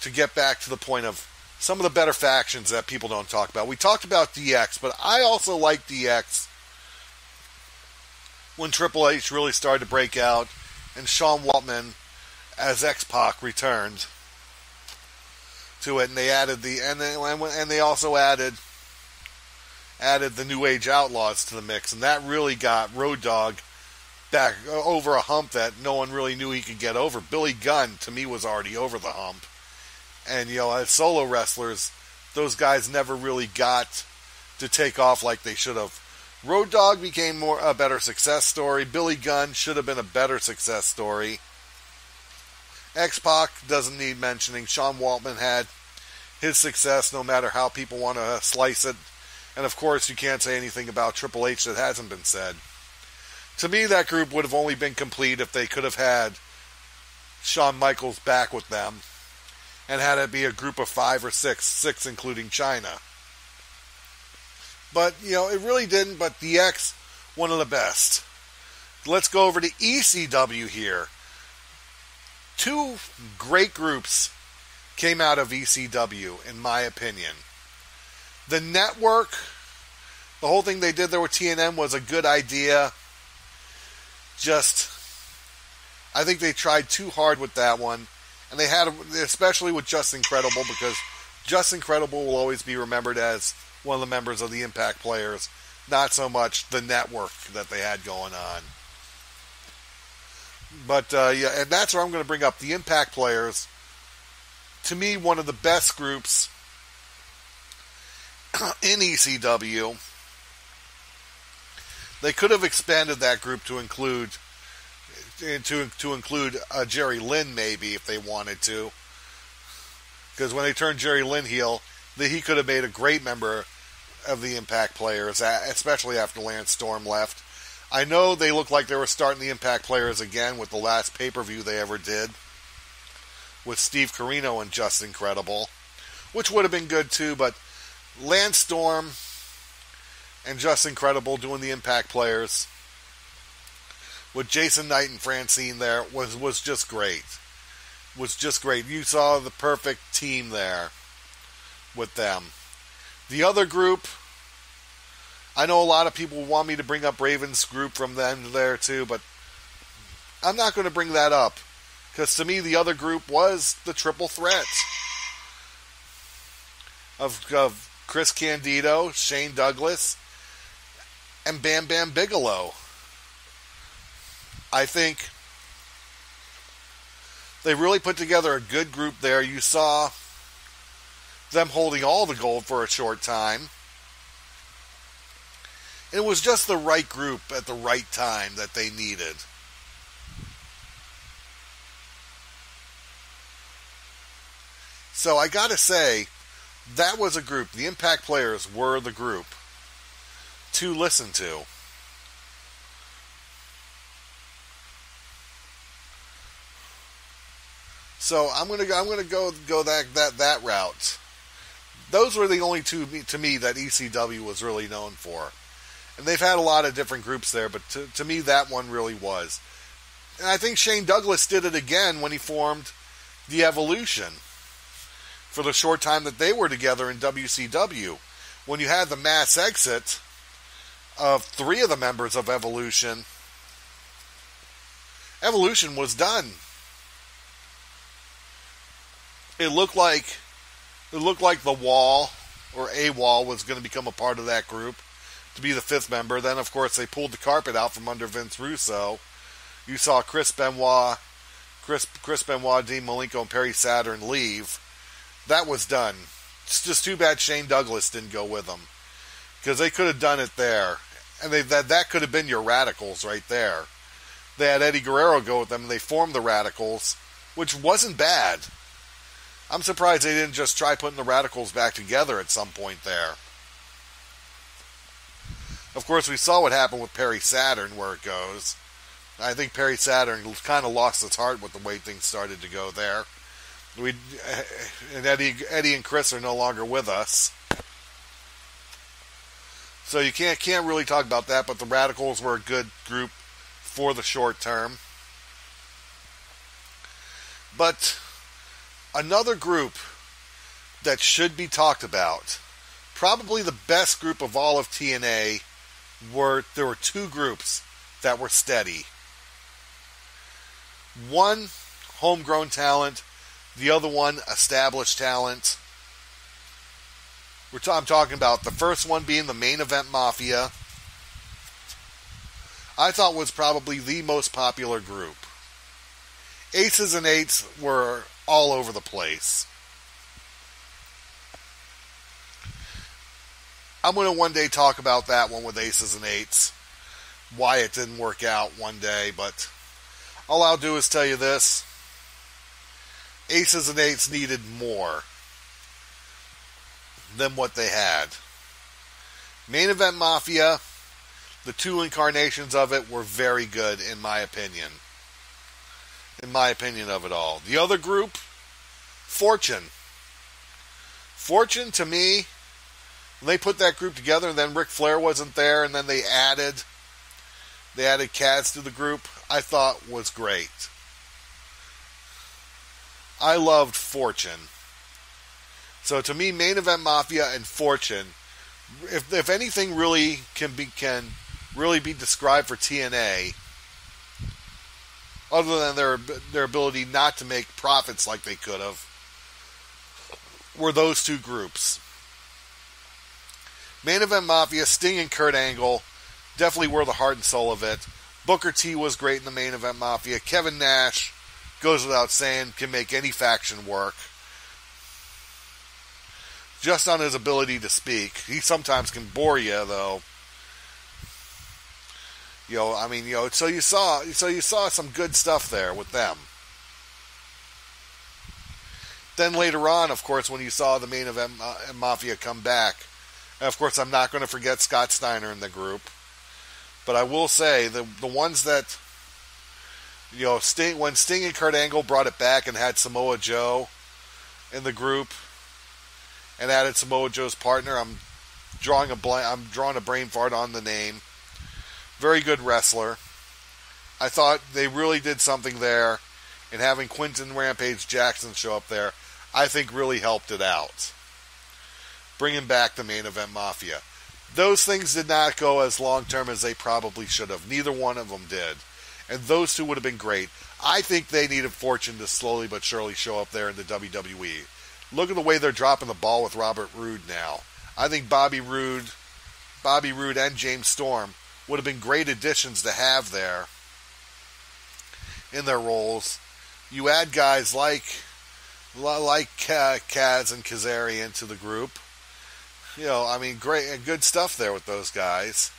to get back to the point of some of the better factions that people don't talk about. We talked about DX, but I also like DX when Triple H really started to break out, and Sean Waltman as X-Pac returned to it, and they added they also added the New Age Outlaws to the mix, and that really got Road Dogg back over a hump that no one really knew he could get over. Billy Gunn, to me, was already over the hump, and as solo wrestlers, those guys never really got to take off like they should have. Road Dogg became a better success story. Billy Gunn should have been a better success story. X-Pac doesn't need mentioning. Sean Waltman had his success, no matter how people want to slice it. And of course, you can't say anything about Triple H that hasn't been said. To me, that group would have only been complete if they could have had Shawn Michaels back with them and had it be a group of 5 or 6 including China. But, it really didn't, but DX, one of the best. Let's go over to ECW here. 2 great groups came out of ECW, in my opinion. The network, the whole thing they did there with TNM was a good idea. I think they tried too hard with that one. And they had, especially with Just Incredible, because Just Incredible will always be remembered as one of the members of the Impact Players, not so much the network that they had going on. But, and that's where I'm going to bring up the Impact Players. To me, one of the best groups in ECW. They could have expanded that group to include Jerry Lynn, maybe, if they wanted to. Because when they turned Jerry Lynn heel, he could have made a great member of the Impact Players, especially after Lance Storm left. I know they look like they were starting the Impact Players again with the last pay-per-view they ever did with Steve Corino and Just Incredible, which would have been good too, but Lance Storm and Just Incredible doing the Impact Players with Jason Knight and Francine there was just great. Was just great. You saw the perfect team there with them. The other group, I know a lot of people want me to bring up Raven's group from them there too, but I'm not going to bring that up. Because to me, the other group was the triple threat of Chris Candido, Shane Douglas, and Bam Bam Bigelow. I think they really put together a good group there. You saw them holding all the gold for a short time. It was just the right group at the right time that they needed. So I gotta say, that was a group. The Impact Players were the group to listen to. So I'm gonna go that route. Those were the only two to me that ECW was really known for, and they've had a lot of different groups there, but to me that one really was. And I think Shane Douglas did it again when he formed the Evolution for the short time that they were together in WCW. When you had the mass exit of 3 of the members of Evolution, Evolution was done. It looked like the Wall, or A-Wall, was going to become a part of that group to be the 5th member. Then, of course, they pulled the carpet out from under Vince Russo. You saw Chris Benoit, Dean Malenko, and Perry Saturn leave. That was done. It's just too bad Shane Douglas didn't go with them, because they could have done it there, and that could have been your Radicals right there. They had Eddie Guerrero go with them, and they formed the Radicals, which wasn't bad. I'm surprised they didn't just try putting the Radicals back together at some point there. Of course, we saw what happened with Perry Saturn, where it goes. I think Perry Saturn kind of lost its heart with the way things started to go there. And Eddie and Chris are no longer with us, so you can't really talk about that. But the Radicals were a good group for the short term. But another group that should be talked about, probably the best group of all of TNA, there were 2 groups that were steady. One homegrown talent. The other one, established talent. I'm talking about the first one being the Main Event Mafia. I thought was probably the most popular group. Aces and Eights were all over the place. I'm going to one day talk about that one with Aces and Eights. Why it didn't work out one day, but all I'll do is tell you this. Aces and Eights needed more than what they had. Main Event Mafia, the two incarnations of it were very good in my opinion. In my opinion of it all. The other group, Fortune. Fortune, to me, when they put that group together and then Ric Flair wasn't there and then they added Kaz to the group, I thought was great. I loved Fortune. So to me, Main Event Mafia and Fortune, if anything really can really be described for TNA, other than their ability not to make profits like they could have, were those two groups. Main Event Mafia, Sting and Kurt Angle definitely were the heart and soul of it. Booker T was great in the Main Event Mafia. Kevin Nash, goes without saying, can make any faction work. Just on his ability to speak. He sometimes can bore you, though. So you saw some good stuff there with them. Then later on, of course, when you saw the Main Event Mafia come back, and of course, I'm not going to forget Scott Steiner in the group. But I will say, the ones that, when Sting and Kurt Angle brought it back and had Samoa Joe in the group, and added Samoa Joe's partner, I'm drawing a brain fart on the name. Very good wrestler. I thought they really did something there, and having Quinton Rampage Jackson show up there, I think really helped it out. Bringing back the Main Event Mafia. Those things did not go as long-term as they probably should have. Neither one of them did. And those two would have been great. I think they needed Fortune to slowly but surely show up there in the WWE. Look at the way they're dropping the ball with Robert Roode now. I think Bobby Roode and James Storm would have been great additions to have there in their roles. You add guys like Kaz and Kazarian to the group. Great and good stuff there with those guys.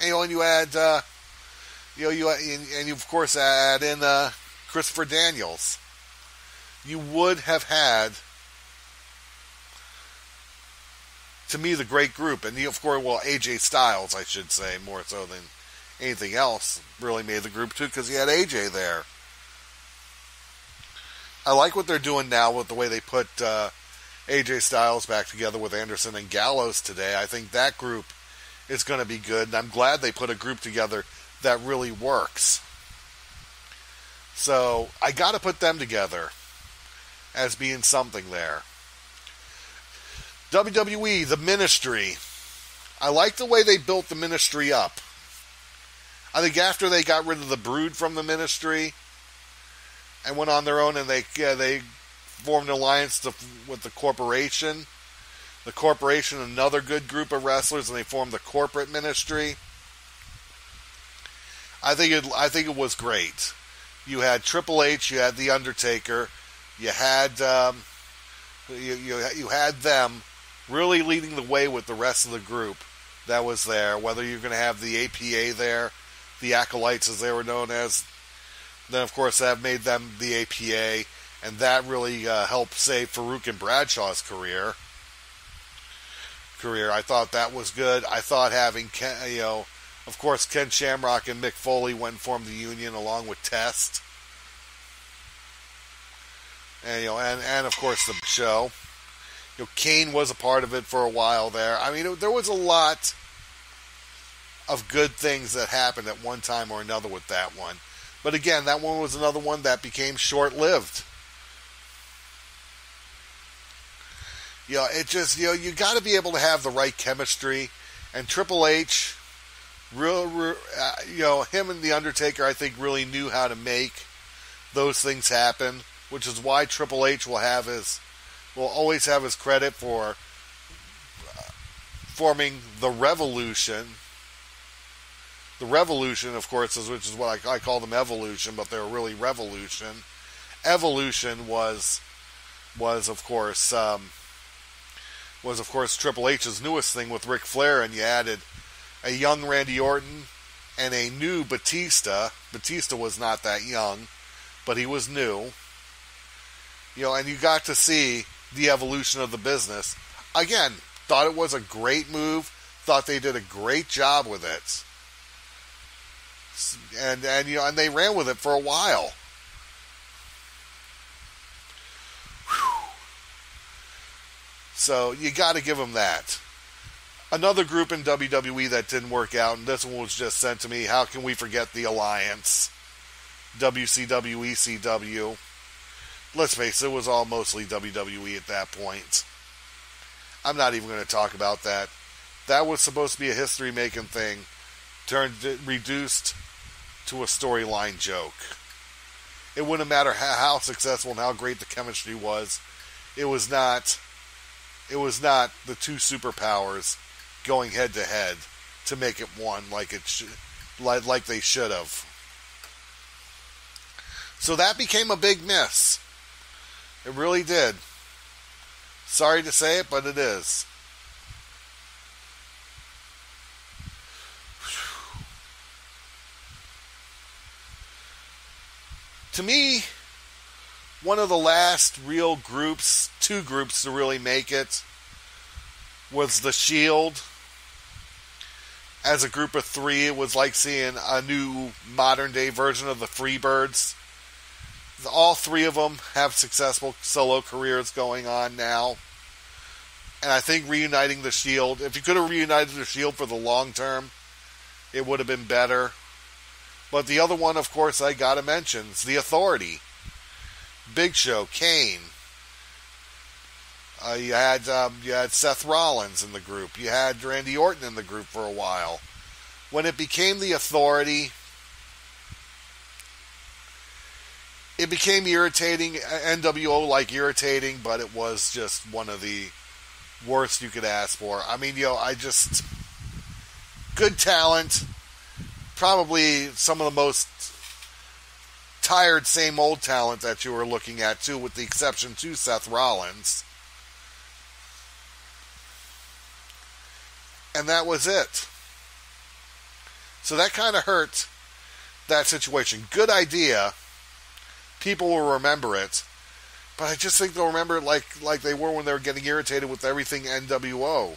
And you add, you of course add in Christopher Daniels. You would have had, to me, the great group. And of course, AJ Styles, I should say, more so than anything else, really made the group too, because he had AJ there. I like what they're doing now with the way they put AJ Styles back together with Anderson and Gallows today. I think that group is going to be good, and I'm glad they put a group together that really works. So, I got to put them together as being something there. WWE, the Ministry. I like the way they built the Ministry up. I think after they got rid of the Brood from the Ministry and went on their own, and they formed an alliance with the Corporation. The Corporation, another good group of wrestlers, and they formed the Corporate Ministry. I think it was great. You had Triple H, you had The Undertaker, you had you had them really leading the way with the rest of the group that was there. Whether you're going to have the APA there, the Acolytes as they were known as, then of course that made them the APA, and that really helped save Farouk and Bradshaw's career. I thought that was good. I thought having of course Ken Shamrock and Mick Foley went and formed the Union along with Test. And of course the show. Kane was a part of it for a while there. I mean, there was a lot of good things that happened at one time or another with that one. But again, that one was another one that became short-lived. It just, you got to be able to have the right chemistry. And Triple H, him and The Undertaker, I think, really knew how to make those things happen, which is why Triple H will always have his credit for forming the Revolution. The Revolution, of course, which is what I call them Evolution, but they're really Revolution. Evolution was of course Triple H's newest thing with Ric Flair, and you added a young Randy Orton and a new Batista. Batista was not that young, but he was new. And you got to see the evolution of the business. Again, thought it was a great move. Thought they did a great job with it. And they ran with it for a while. So you got to give them that. Another group in WWE that didn't work out, and this one was just sent to me. How can we forget the Alliance? WCW, ECW. Let's face it, it was all mostly WWE at that point. I'm not even going to talk about that. That was supposed to be a history-making thing, reduced to a storyline joke. It wouldn't matter how successful and how great the chemistry was. It was not the two superpowers going head to head to make it one like they should have. So that became a big miss. It really did. Sorry to say it, but it is. To me, one of the last real groups, two groups to really make it, was The Shield. As a group of three, it was like seeing a new modern day version of the Freebirds. All three of them have successful solo careers going on now. And I think reuniting The Shield, if you could have reunited The Shield for the long term, it would have been better. But the other one, of course, I gotta mention is The Authority. Big Show, Kane. You had Seth Rollins in the group. You had Randy Orton in the group for a while. When it became The Authority, it became irritating. NWO like irritating, but it was just one of the worst you could ask for. I mean, good talent. Probably some of the most tired, same old talent that you were looking at, too, with the exception to Seth Rollins. And that was it. So that kind of hurt that situation. Good idea. People will remember it. But I just think they'll remember it like they were when they were getting irritated with everything NWO.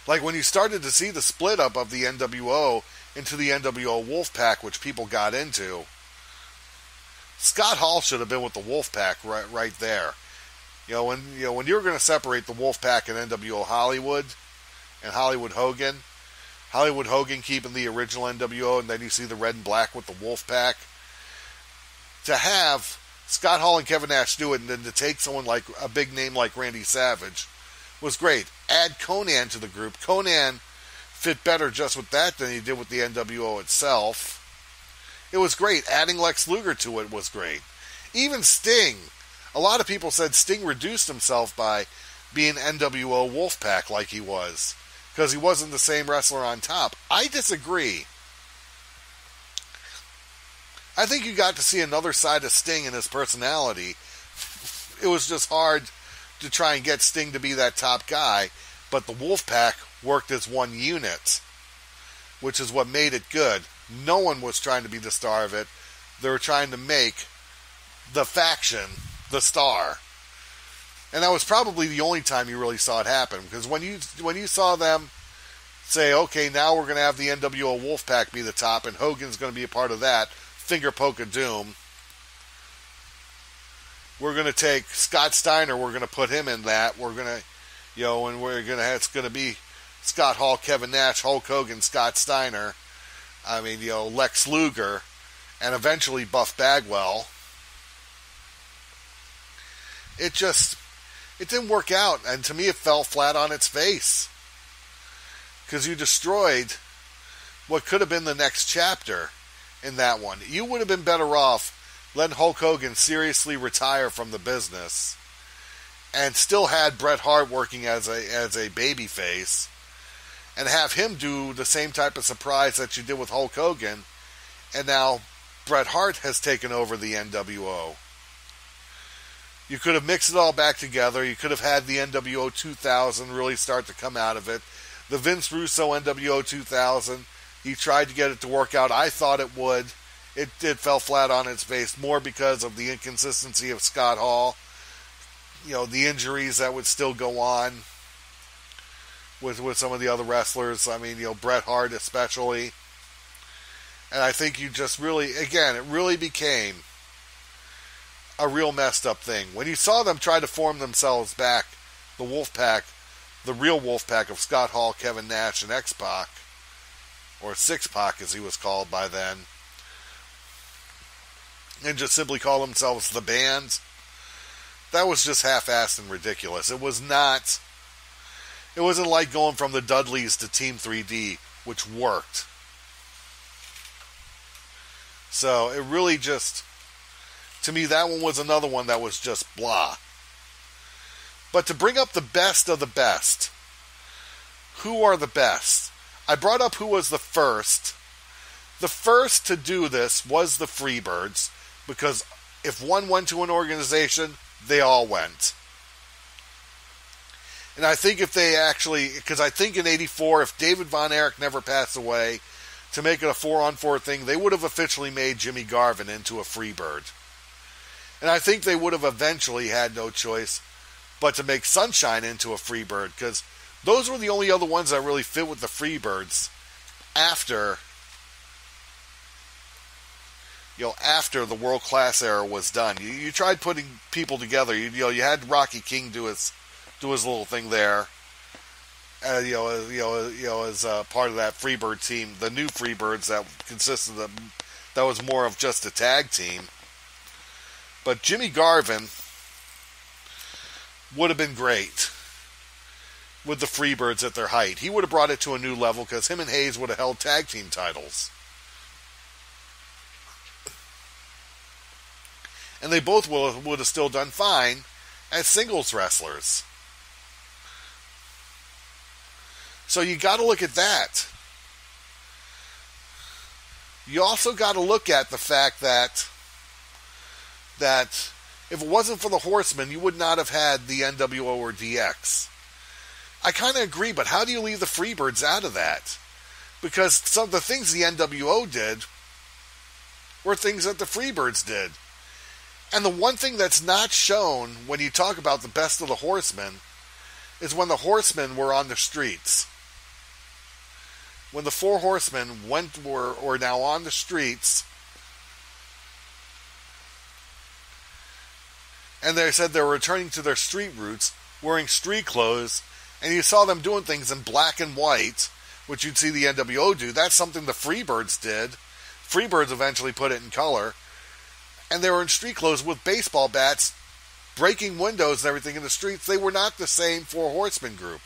Like when you started to see the split up of the NWO into the NWO Wolfpack, which people got into, Scott Hall should have been with the Wolfpack right there. When you were going to separate the Wolfpack and NWO Hollywood and Hollywood Hogan keeping the original NWO, and then you see the red and black with the Wolfpack. To have Scott Hall and Kevin Nash do it, and then to take someone like a big name like Randy Savage was great. Add Conan to the group. Conan fit better just with that than he did with the NWO itself. It was great. Adding Lex Luger to it was great. Even Sting. A lot of people said Sting reduced himself by being NWO Wolfpack like he was, because he wasn't the same wrestler on top. I disagree. I think you got to see another side of Sting and his personality. It was just hard to try and get Sting to be that top guy, but the Wolfpack worked as one unit, which is what made it good. No one was trying to be the star of it. They were trying to make the faction the star. And that was probably the only time you really saw it happen, because when you saw them say, okay, now we're going to have the NWO Wolfpack be the top and Hogan's going to be a part of that, finger poke of doom. We're going to take Scott Steiner, we're going to put him in that. We're going to, and it's going to be Scott Hall, Kevin Nash, Hulk Hogan, Scott Steiner. I mean, Lex Luger, and eventually Buff Bagwell. It didn't work out, and to me it fell flat on its face. Because you destroyed what could have been the next chapter in that one. You would have been better off letting Hulk Hogan seriously retire from the business and still had Bret Hart working as a babyface and have him do the same type of surprise that you did with Hulk Hogan, and now Bret Hart has taken over the NWO. You could have mixed it all back together. You could have had the NWO 2000 really start to come out of it. The Vince Russo NWO 2000, he tried to get it to work out. I thought it would. It fell flat on its face, more because of the inconsistency of Scott Hall. You know, the injuries that would still go on with some of the other wrestlers. I mean, you know, Bret Hart especially. And I think you just really, again, it really became a real messed up thing. When you saw them try to form themselves back, the Wolfpack, the real Wolfpack of Scott Hall, Kevin Nash, and X-Pac, or Six-Pac as he was called by then, and just simply call themselves the Band, that was just half-assed and ridiculous. It wasn't like going from the Dudleys to Team 3D, which worked. So it really just, to me, that one was another one that was just blah. But to bring up the best of the best, who are the best? I brought up who was the first. The first to do this was the Freebirds, because if one went to an organization, they all went. And I think if they actually, because I think in '84, if David Von Erich never passed away, to make it a 4-on-4 thing, they would have officially made Jimmy Garvin into a Freebird. And I think they would have eventually had no choice but to make Sunshine into a Freebird, because those were the only other ones that really fit with the Freebirds after the World Class era was done. You tried putting people together. You had Rocky King do his little thing there. As part of that Freebird team, the new Freebirds that consisted of, that was more of just a tag team. But Jimmy Garvin would have been great with the Freebirds at their height. He would have brought it to a new level, because him and Hayes would have held tag team titles. And they both would have still done fine as singles wrestlers. So you got to look at that. You also got to look at the fact that if it wasn't for the Horsemen, you would not have had the NWO or DX. I kind of agree, but how do you leave the Freebirds out of that? Because some of the things the NWO did were things that the Freebirds did. And the one thing that's not shown when you talk about the best of the Horsemen is when the Horsemen were on the streets. When the Four Horsemen were now on the streets, and they said they were returning to their street roots, wearing street clothes, and you saw them doing things in black and white, which you'd see the NWO do. That's something the Freebirds did. Freebirds eventually put it in color. And they were in street clothes with baseball bats, breaking windows and everything in the streets. They were not the same Four Horsemen group.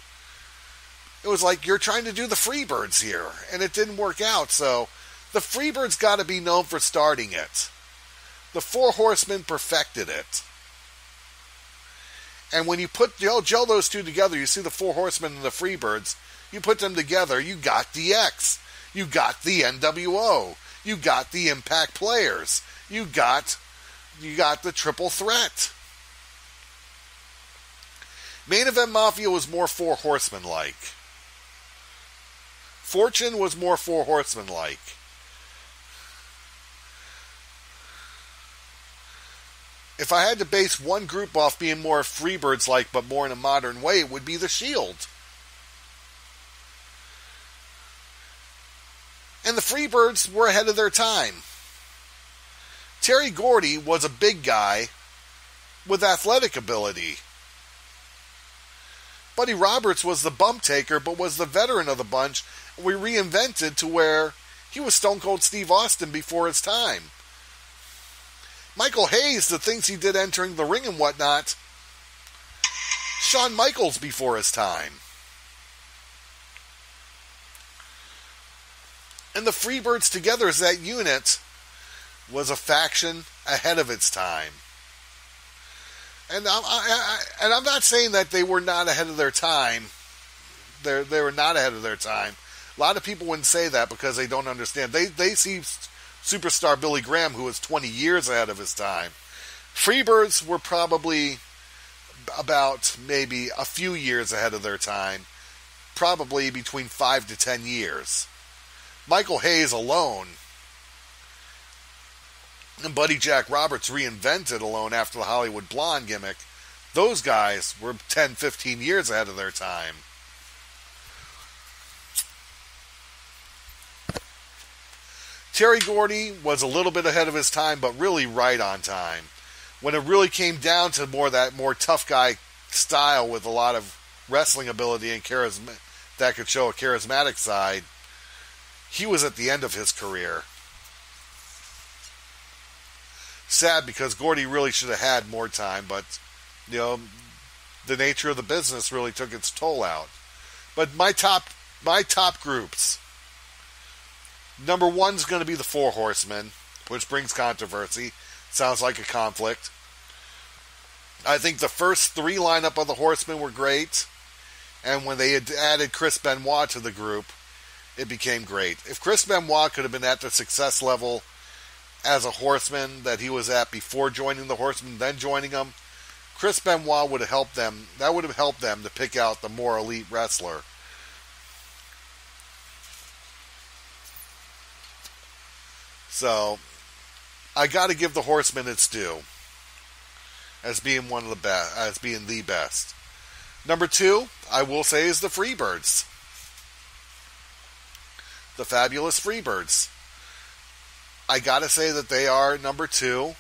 It was like, you're trying to do the Freebirds here, and it didn't work out. So the Freebirds got to be known for starting it. The Four Horsemen perfected it. And when you gel those two together, you see the Four Horsemen and the Freebirds, you put them together, you got DX. You got the NWO. You got the Impact Players. You got the Triple Threat. Main Event Mafia was more Four Horsemen-like. Fortune was more Four Horsemen-like. If I had to base one group off being more Freebirds-like, but more in a modern way, it would be the Shield. And the Freebirds were ahead of their time. Terry Gordy was a big guy with athletic ability. Buddy Roberts was the bump taker, but was the veteran of the bunch. We reinvented to where he was Stone Cold Steve Austin before his time. Michael Hayes, the things he did entering the ring and whatnot, Shawn Michaels before his time. And the Freebirds together as that unit was a faction ahead of its time. And I'm not saying that they were not ahead of their time. They were not ahead of their time. A lot of people wouldn't say that because they don't understand. They see superstar Billy Graham, who was 20 years ahead of his time. Freebirds were probably about maybe a few years ahead of their time, probably between 5 to 10 years. Michael Hayes alone, and Buddy Jack Roberts reinvented Alone after the Hollywood Blonde gimmick. Those guys were 10, 15 years ahead of their time. Terry Gordy was a little bit ahead of his time, but really right on time. When it really came down to more tough guy style with a lot of wrestling ability and charisma that could show a charismatic side, he was at the end of his career. Sad, because Gordy really should have had more time, but the nature of the business really took its toll out. But my top groups. Number 1 is going to be the Four Horsemen, which brings controversy. Sounds like a conflict. I think the first 3 lineup of the Horsemen were great, and when they had added Chris Benoit to the group, it became great. If Chris Benoit could have been at the success level as a Horseman that he was at before joining the Horsemen, then joining them, Chris Benoit would have helped them. That would have helped them to pick out the more elite wrestler. So, I got to give the Horsemen its due as being one of the best, as being the best. Number 2, I will say, is the Freebirds, the fabulous Freebirds. I got to say that they are number 2,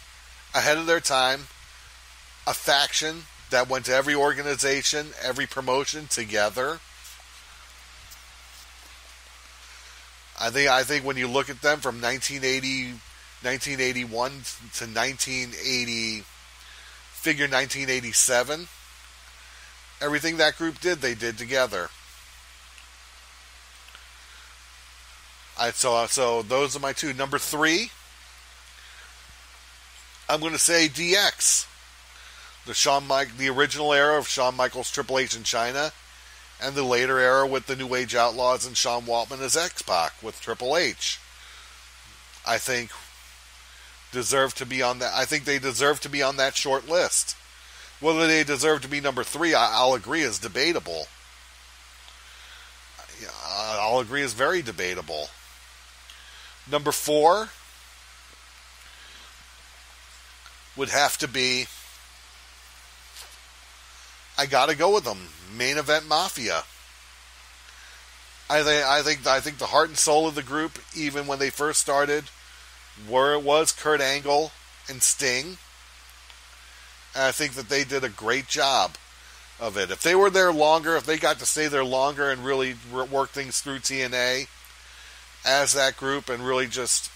ahead of their time, a faction that went to every organization, every promotion together. I think when you look at them from 1981 to 1987, everything that group did, they did together. So those are my 2. Number 3, I'm going to say DX. The original era of Shawn Michaels, Triple H, and Chyna, and the later era with the New Age Outlaws and Sean Waltman as X-Pac with Triple H. I think deserve to be on that. I think they deserve to be on that short list. Whether they deserve to be number 3, I'll agree, is debatable. I'll agree is very debatable. Number 4 would have to be, I gotta go with them, Main Event Mafia. I think the heart and soul of the group, even when they first started, was Kurt Angle and Sting. And I think that they did a great job of it. If they were there longer, if they got to stay there longer and really work things through TNA as that group and really just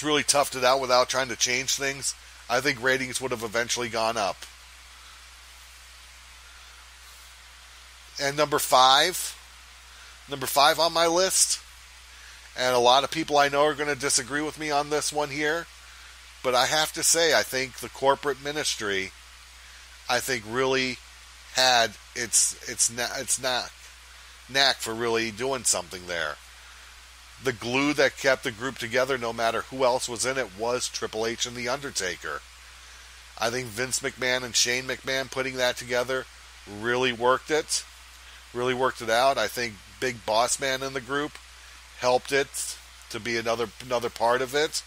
really toughed it out without trying to change things, I think ratings would have eventually gone up. And number 5 on my list, and a lot of people I know are going to disagree with me on this one here, but I have to say, I think the Corporate Ministry, I think, really had its knack for really doing something there. The glue that kept the group together, no matter who else was in it, was Triple H and The Undertaker. I think Vince McMahon and Shane McMahon putting that together really worked it out. I think Big Boss Man in the group helped it to be another part of it.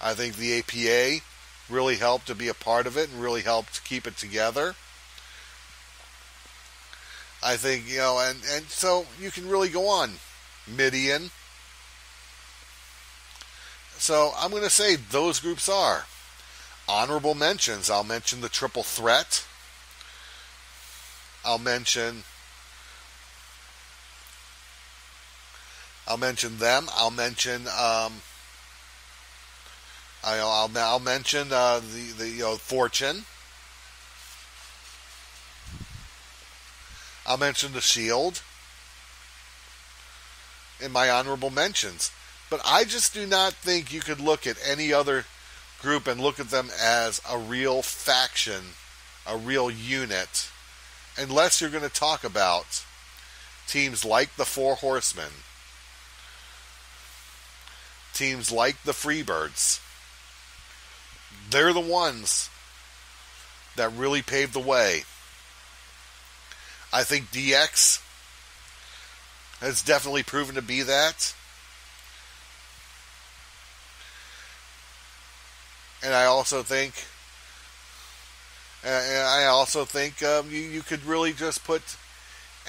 I think the APA really helped to be a part of it and really helped to keep it together. I think, and so you can really go on. Midian. So I'm going to say those groups are. Honorable mentions. I'll mention the Triple Threat. I'll mention them. I'll mention I'll mention the Fortune. I'll mention the Shield in my honorable mentions. But I just do not think you could look at any other group and look at them as a real faction, a real unit, unless you're going to talk about teams like the Four Horsemen, teams like the Freebirds. They're the ones that really paved the way. I think DX has definitely proven to be that. And I also think you could really just put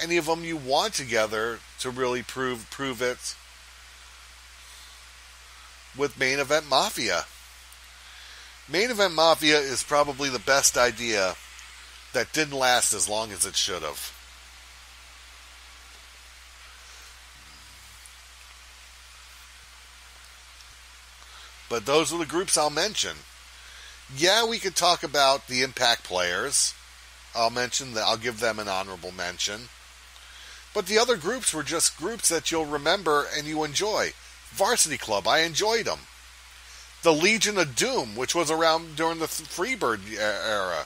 any of them you want together to really prove it with Main Event Mafia. Main Event Mafia is probably the best idea that didn't last as long as it should have. But those are the groups I'll mention. Yeah, we could talk about the Impact players. I'll give them an honorable mention. But the other groups were just groups that you'll remember and you enjoy. Varsity Club, I enjoyed them. The Legion of Doom, which was around during the Freebird era,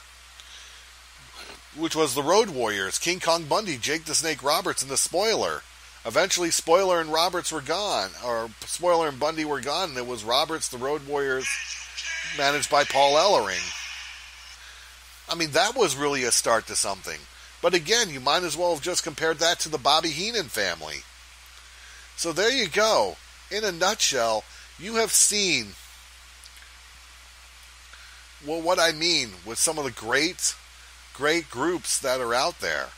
which was the Road Warriors, King Kong Bundy, Jake the Snake Roberts, and the Spoiler. Eventually, Spoiler and Roberts were gone, or Spoiler and Bundy were gone, and it was Roberts, the Road Warriors, managed by Paul Ellering. I mean, that was really a start to something. But again, you might as well have just compared that to the Bobby Heenan family. So there you go. In a nutshell, you have seen what I mean with some of the great groups that are out there.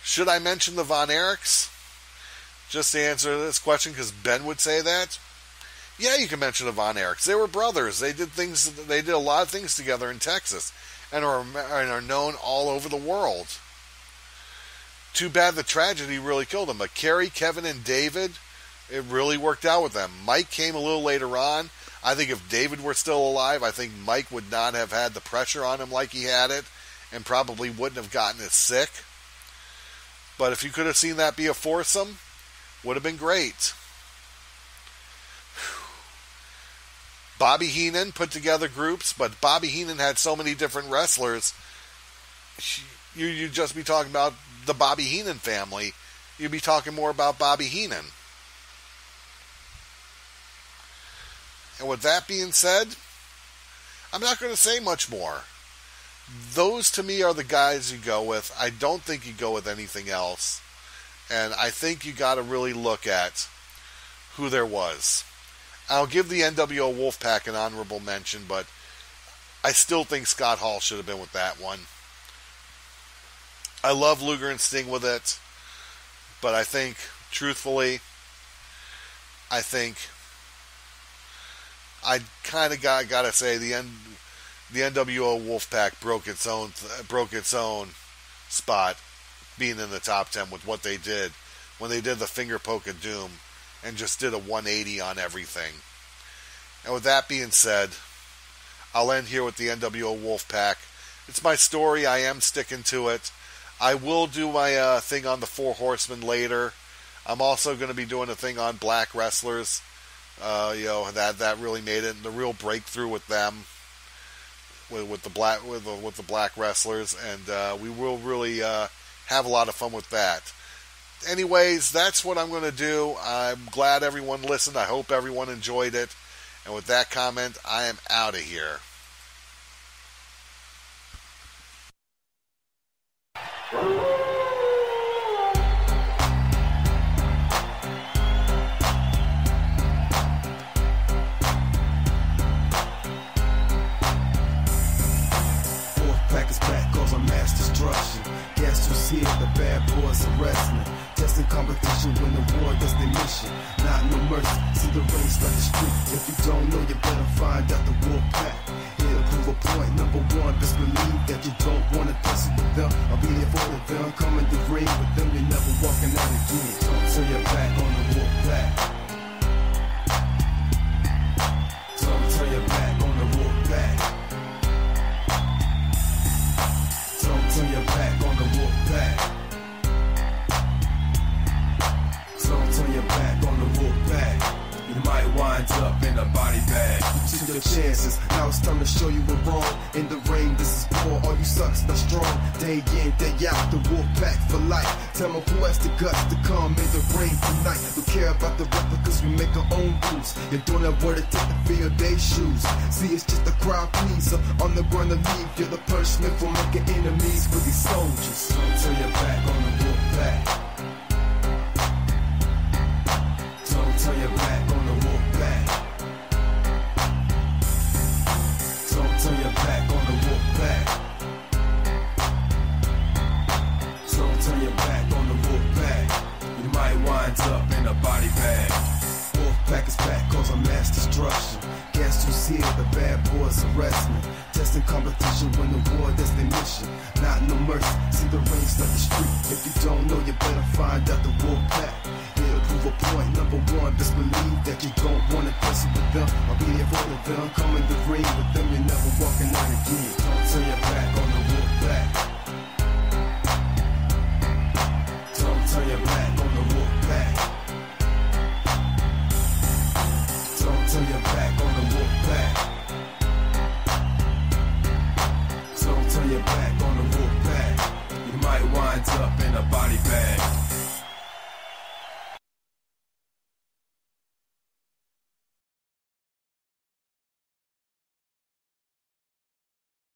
Should I mention the Von Erichs? Just to answer this question, because Ben would say that. Yeah, you can mention the Von Erichs. They were brothers. They did a lot of things together in Texas, and are known all over the world. Too bad the tragedy really killed them. But Kerry, Kevin, and David, it really worked out with them. Mike came a little later on. I think if David were still alive, I think Mike would not have had the pressure on him like he had it, and probably wouldn't have gotten as sick. But if you could have seen that be a foursome, would have been great. Bobby Heenan put together groups, but Bobby Heenan had so many different wrestlers. You'd just be talking about the Bobby Heenan family. You'd be talking more about Bobby Heenan. And with that being said, I'm not going to say much more. Those to me are the guys you go with. I don't think you go with anything else. And I think you got to really look at who there was. I'll give the NWO Wolfpack an honorable mention, but I still think Scott Hall should have been with that one. I love Luger and Sting with it, but I think, truthfully, I kind of got to say the NWO Wolfpack broke its own spot, being in the top 10 with what they did when they did the finger poke of doom and just did a 180 on everything. And with that being said, I'll end here with the NWO Wolfpack. It's my story. I am sticking to it. I will do my thing on the Four Horsemen later. I'm also going to be doing a thing on black wrestlers. That really made it, and the real breakthrough with them, with the black wrestlers, and we will really have a lot of fun with that. Anyways, that's what I'm going to do. I'm glad everyone listened. I hope everyone enjoyed it. And with that comment, I am out of here. Wolfpack is back, cause I'm mass destruction. Guess who's here? The bad boys are wrestling. Testing competition when the war does their mission. Not no mercy, see the race like the street. If you don't know, you better find out the Wolfpack. Here to prove a point, number one, best believe that you don't want to tussle with them. I'll be there for them, come in the ring with them, you're never walking out again. Don't turn your back on the Wolfpack. Don't turn your back on the Wolfpack. Don't turn your back on the Wolfpack. Don't turn your back on the Wolfpack. You might might wind up in a body bag. You took your chances, now it's time to show you we're wrong. In the rain, this is war, all you sucks not strong. Day in, day out, the wolf pack for life. Tell me who has the guts to come in the rain tonight. We care about the replicas, we make our own rules. You're doing that word to take to fill their shoes. See, it's just a crowd pleaser, on the ground to leave. You're the punishment for making enemies with these soldiers. Don't turn your back on the wolf pack. Don't turn your back on the wolf pack. Don't turn your back on the wolf pack. Don't turn your back on the wolf pack. You might wind up in a body bag. Wolf pack is back, causing mass destruction. Guess who's here? The bad boys arrest me. Testing competition, win the war, that's their mission. Not no mercy, see the rain start the street. If you don't know, you better find out the wolf pack. It'll prove a point. Number one, just believe that you don't want to tussle with them. I'll be there for them. Come in the ring with them, you're never walking out again. Don't turn your back on the wolf pack. Don't turn your back on the wolf pack. Don't turn your back on the wolf pack. Don't turn your back on the wolf pack. You might wind up in a body bag.